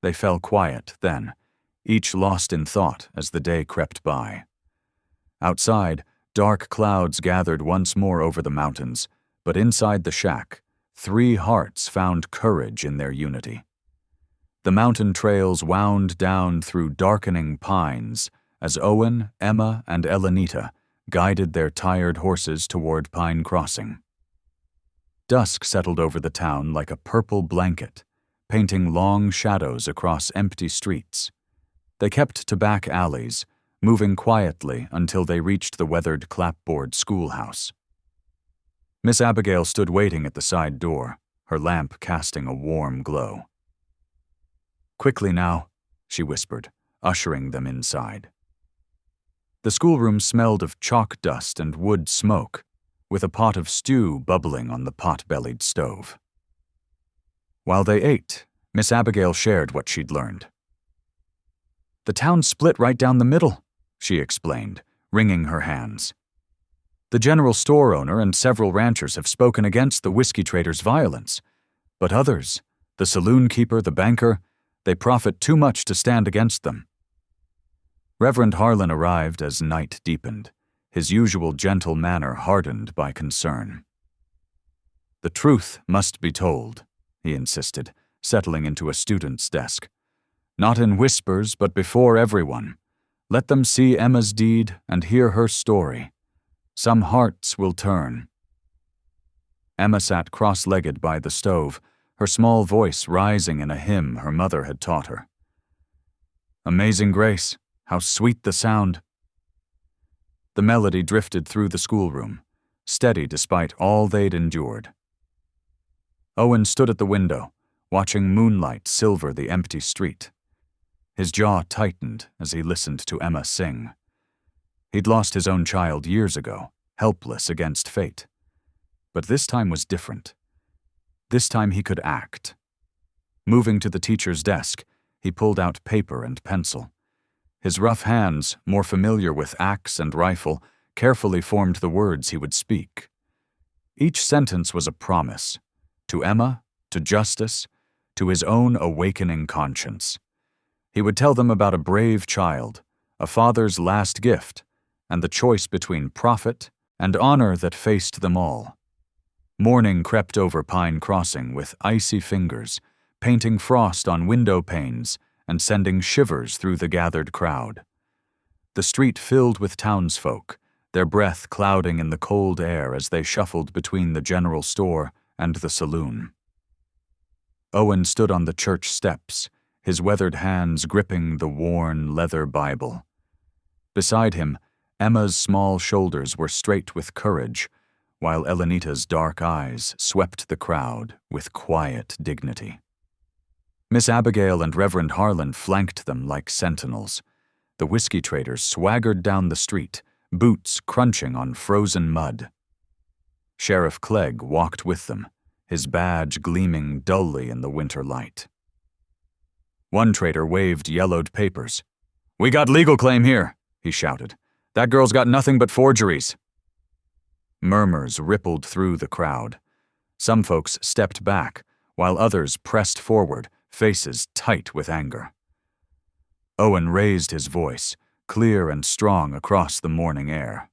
A: They fell quiet then, each lost in thought as the day crept by. Outside, dark clouds gathered once more over the mountains, but inside the shack, 3 hearts found courage in their unity. The mountain trails wound down through darkening pines as Owen, Emma, and Elenita guided their tired horses toward Pine Crossing. Dusk settled over the town like a purple blanket, painting long shadows across empty streets. They kept to back alleys, moving quietly until they reached the weathered clapboard schoolhouse. Miss Abigail stood waiting at the side door, her lamp casting a warm glow. "Quickly now," she whispered, ushering them inside. The schoolroom smelled of chalk dust and wood smoke, with a pot of stew bubbling on the pot-bellied stove. While they ate, Miss Abigail shared what she'd learned. "The town split right down the middle," she explained, wringing her hands. "The general store owner and several ranchers have spoken against the whiskey traders' violence, but others, the saloon keeper, the banker, they profit too much to stand against them." Reverend Harlan arrived as night deepened, his usual gentle manner hardened by concern. "The truth must be told," he insisted, settling into a student's desk. "Not in whispers, but before everyone. Let them see Emma's deed and hear her story. Some hearts will turn." Emma sat cross-legged by the stove, her small voice rising in a hymn her mother had taught her. "Amazing Grace, how sweet the sound." The melody drifted through the schoolroom, steady despite all they'd endured. Owen stood at the window, watching moonlight silver the empty street. His jaw tightened as he listened to Emma sing. He'd lost his own child years ago, helpless against fate. But this time was different. This time he could act. Moving to the teacher's desk, he pulled out paper and pencil. His rough hands, more familiar with axe and rifle, carefully formed the words he would speak. Each sentence was a promise, to Emma, to justice, to his own awakening conscience. He would tell them about a brave child, a father's last gift, and the choice between profit and honor that faced them all. Morning crept over Pine Crossing with icy fingers, painting frost on window panes and sending shivers through the gathered crowd. The street filled with townsfolk, their breath clouding in the cold air as they shuffled between the general store and the saloon. Owen stood on the church steps, his weathered hands gripping the worn leather Bible. Beside him, Emma's small shoulders were straight with courage, while Elenita's dark eyes swept the crowd with quiet dignity. Miss Abigail and Reverend Harlan flanked them like sentinels. The whiskey traders swaggered down the street, boots crunching on frozen mud. Sheriff Clegg walked with them, his badge gleaming dully in the winter light. One trader waved yellowed papers. "We got legal claim here," he shouted. "That girl's got nothing but forgeries." Murmurs rippled through the crowd. Some folks stepped back, while others pressed forward, faces tight with anger. Owen raised his voice, clear and strong across the morning air.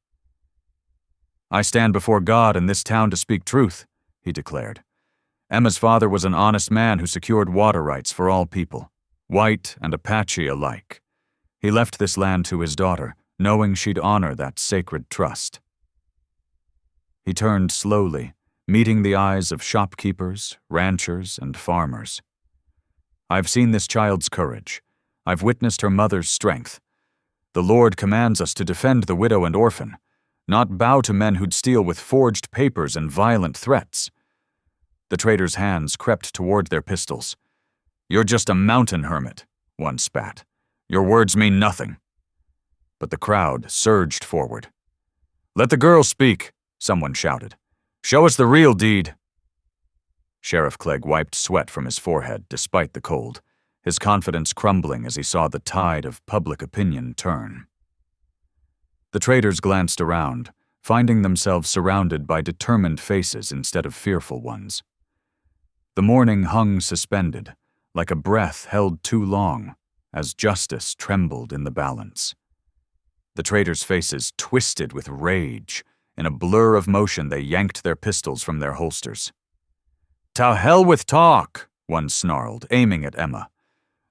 A: "I stand before God in this town to speak truth," he declared. "Emma's father was an honest man who secured water rights for all people, white and Apache alike. He left this land to his daughter, knowing she'd honor that sacred trust." He turned slowly, meeting the eyes of shopkeepers, ranchers, and farmers. "I've seen this child's courage. I've witnessed her mother's strength. The Lord commands us to defend the widow and orphan, not bow to men who'd steal with forged papers and violent threats." The traders' hands crept toward their pistols. "You're just a mountain hermit," one spat. "Your words mean nothing." But the crowd surged forward. "Let the girl speak," someone shouted. "Show us the real deed." Sheriff Clegg wiped sweat from his forehead despite the cold, his confidence crumbling as he saw the tide of public opinion turn. The traders glanced around, finding themselves surrounded by determined faces instead of fearful ones. The morning hung suspended, like a breath held too long, as justice trembled in the balance. The traitors' faces twisted with rage. In a blur of motion, they yanked their pistols from their holsters. "To hell with talk!" one snarled, aiming at Emma.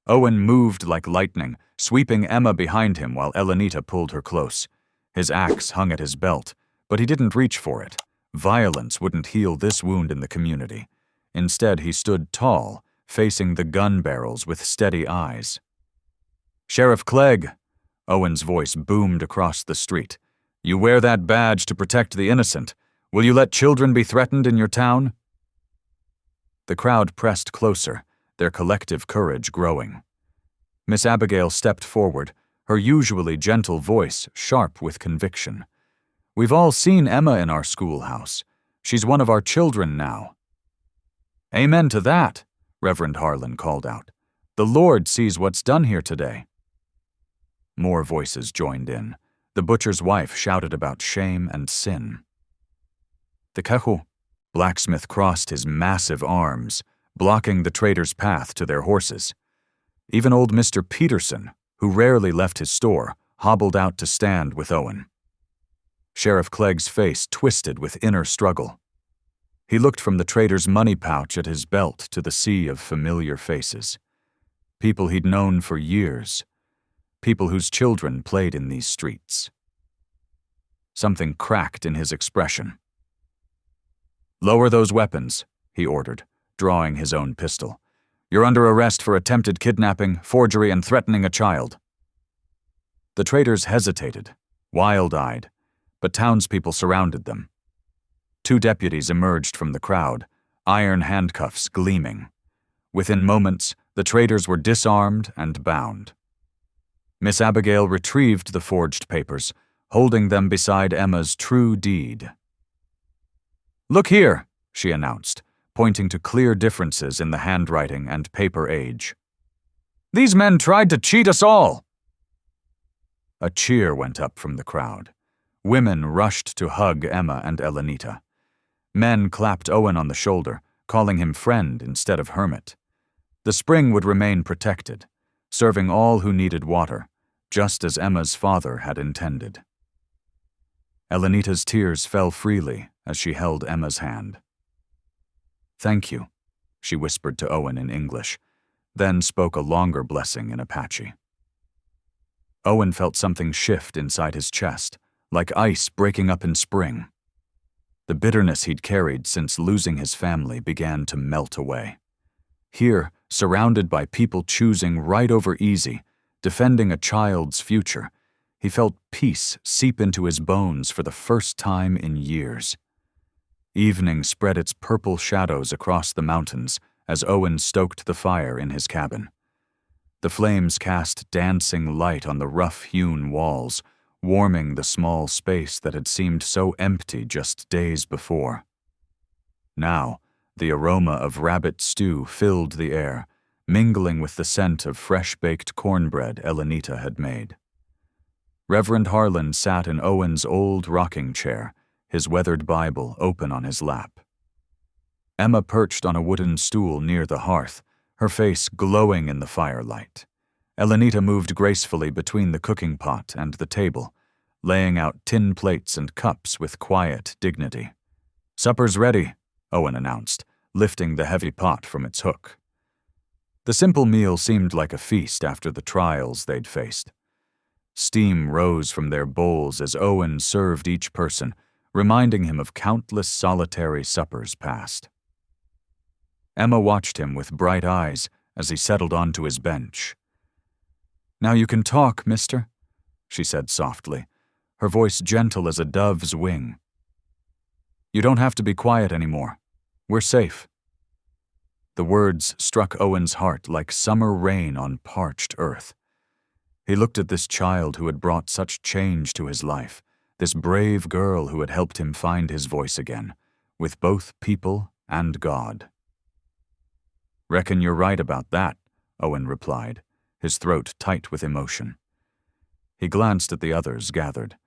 A: Owen moved like lightning, sweeping Emma behind him while Elenita pulled her close. His axe hung at his belt, but he didn't reach for it. Violence wouldn't heal this wound in the community. Instead, he stood tall, facing the gun barrels with steady eyes. "Sheriff Clegg," Owen's voice boomed across the street. "You wear that badge to protect the innocent. Will you let children be threatened in your town?" The crowd pressed closer, their collective courage growing. Miss Abigail stepped forward, her usually gentle voice sharp with conviction. "We've all seen Emma in our schoolhouse. She's one of our children now." "Amen to that," Reverend Harlan called out. "The Lord sees what's done here today." More voices joined in. The butcher's wife shouted about shame and sin. The Kehu blacksmith crossed his massive arms, blocking the traitors' path to their horses. Even old Mr. Peterson, who rarely left his store, hobbled out to stand with Owen. Sheriff Clegg's face twisted with inner struggle. He looked from the trader's money pouch at his belt to the sea of familiar faces. People he'd known for years. People whose children played in these streets. Something cracked in his expression. "Lower those weapons," he ordered, drawing his own pistol. "You're under arrest for attempted kidnapping, forgery, and threatening a child." The traitors hesitated, wild-eyed, but townspeople surrounded them. 2 deputies emerged from the crowd, iron handcuffs gleaming. Within moments, the traitors were disarmed and bound. Miss Abigail retrieved the forged papers, holding them beside Emma's true deed. "Look here," she announced, pointing to clear differences in the handwriting and paper age. "These men tried to cheat us all." A cheer went up from the crowd. Women rushed to hug Emma and Elenita. Men clapped Owen on the shoulder, calling him friend instead of hermit. The spring would remain protected, serving all who needed water, just as Emma's father had intended. Elenita's tears fell freely as she held Emma's hand. "Thank you," she whispered to Owen in English, then spoke a longer blessing in Apache. Owen felt something shift inside his chest, like ice breaking up in spring. The bitterness he'd carried since losing his family began to melt away. Here, surrounded by people choosing right over easy, defending a child's future, he felt peace seep into his bones for the first time in years. Evening spread its purple shadows across the mountains as Owen stoked the fire in his cabin. The flames cast dancing light on the rough-hewn walls, warming the small space that had seemed so empty just days before. Now, the aroma of rabbit stew filled the air, mingling with the scent of fresh-baked cornbread Elenita had made. Reverend Harlan sat in Owen's old rocking chair, his weathered Bible open on his lap. Emma perched on a wooden stool near the hearth, her face glowing in the firelight. Elenita moved gracefully between the cooking pot and the table, laying out tin plates and cups with quiet dignity. "Supper's ready," Owen announced, lifting the heavy pot from its hook. The simple meal seemed like a feast after the trials they'd faced. Steam rose from their bowls as Owen served each person, reminding him of countless solitary suppers past. Emma watched him with bright eyes as he settled onto his bench. "Now you can talk, mister," she said softly, her voice gentle as a dove's wing. "You don't have to be quiet anymore. We're safe." The words struck Owen's heart like summer rain on parched earth. He looked at this child who had brought such change to his life, this brave girl who had helped him find his voice again, with both people and God. "Reckon you're right about that," Owen replied, his throat tight with emotion. He glanced at the others gathered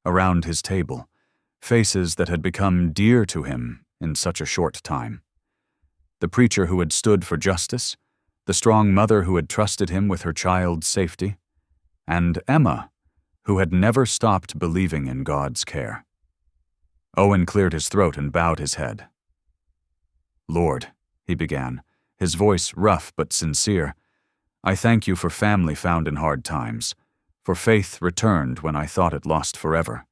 A: around his table, faces that had become dear to him in such a short time. The preacher who had stood for justice, the strong mother who had trusted him with her child's safety, and Emma, who had never stopped believing in God's care. Owen cleared his throat and bowed his head. "Lord," he began, his voice rough but sincere, "I thank you for family found in hard times, for faith returned when I thought it lost forever,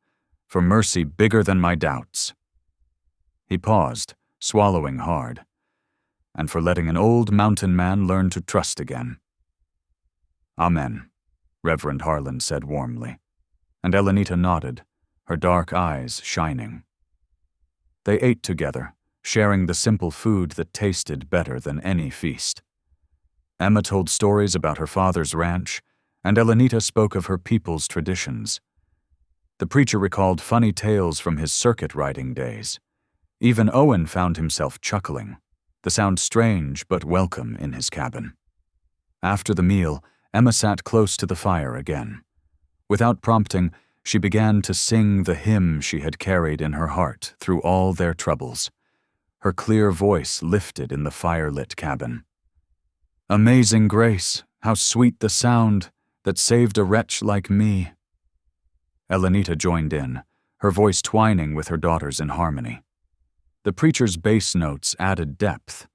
A: for mercy bigger than my doubts." He paused, swallowing hard, "and for letting an old mountain man learn to trust again." "Amen," Reverend Harlan said warmly, and Elenita nodded, her dark eyes shining. They ate together, sharing the simple food that tasted better than any feast. Emma told stories about her father's ranch, and Elenita spoke of her people's traditions. The preacher recalled funny tales from his circuit riding days. Even Owen found himself chuckling, the sound strange but welcome in his cabin. After the meal, Emma sat close to the fire again. Without prompting, she began to sing the hymn she had carried in her heart through all their troubles. Her clear voice lifted in the fire-lit cabin. "Amazing grace, how sweet the sound that saved a wretch like me." Elenita joined in, her voice twining with her daughter's in harmony. The preacher's bass notes added depth,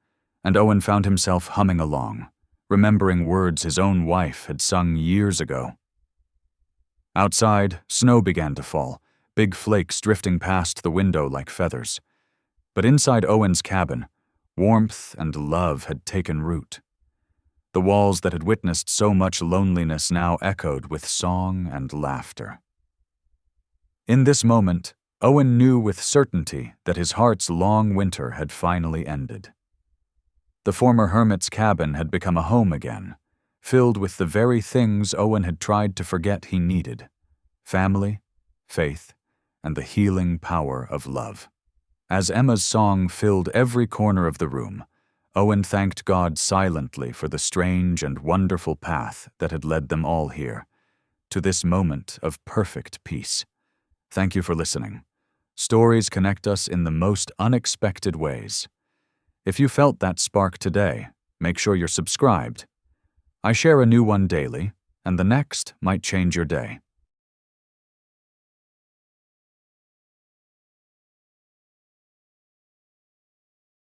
A: and Owen found himself humming along, remembering words his own wife had sung years ago. Outside, snow began to fall, big flakes drifting past the window like feathers. But inside Owen's cabin, warmth and love had taken root. The walls that had witnessed so much loneliness now echoed with song and laughter. In this moment, Owen knew with certainty that his heart's long winter had finally ended. The former hermit's cabin had become a home again, filled with the very things Owen had tried to forget he needed: family, faith, and the healing power of love. As Emma's song filled every corner of the room, Owen thanked God silently for the strange and wonderful path that had led them all here, to this moment of perfect peace. Thank you for listening. Stories connect us in the most unexpected ways. If you felt that spark today, make sure you're subscribed. I share a new one daily, and the next might change your day.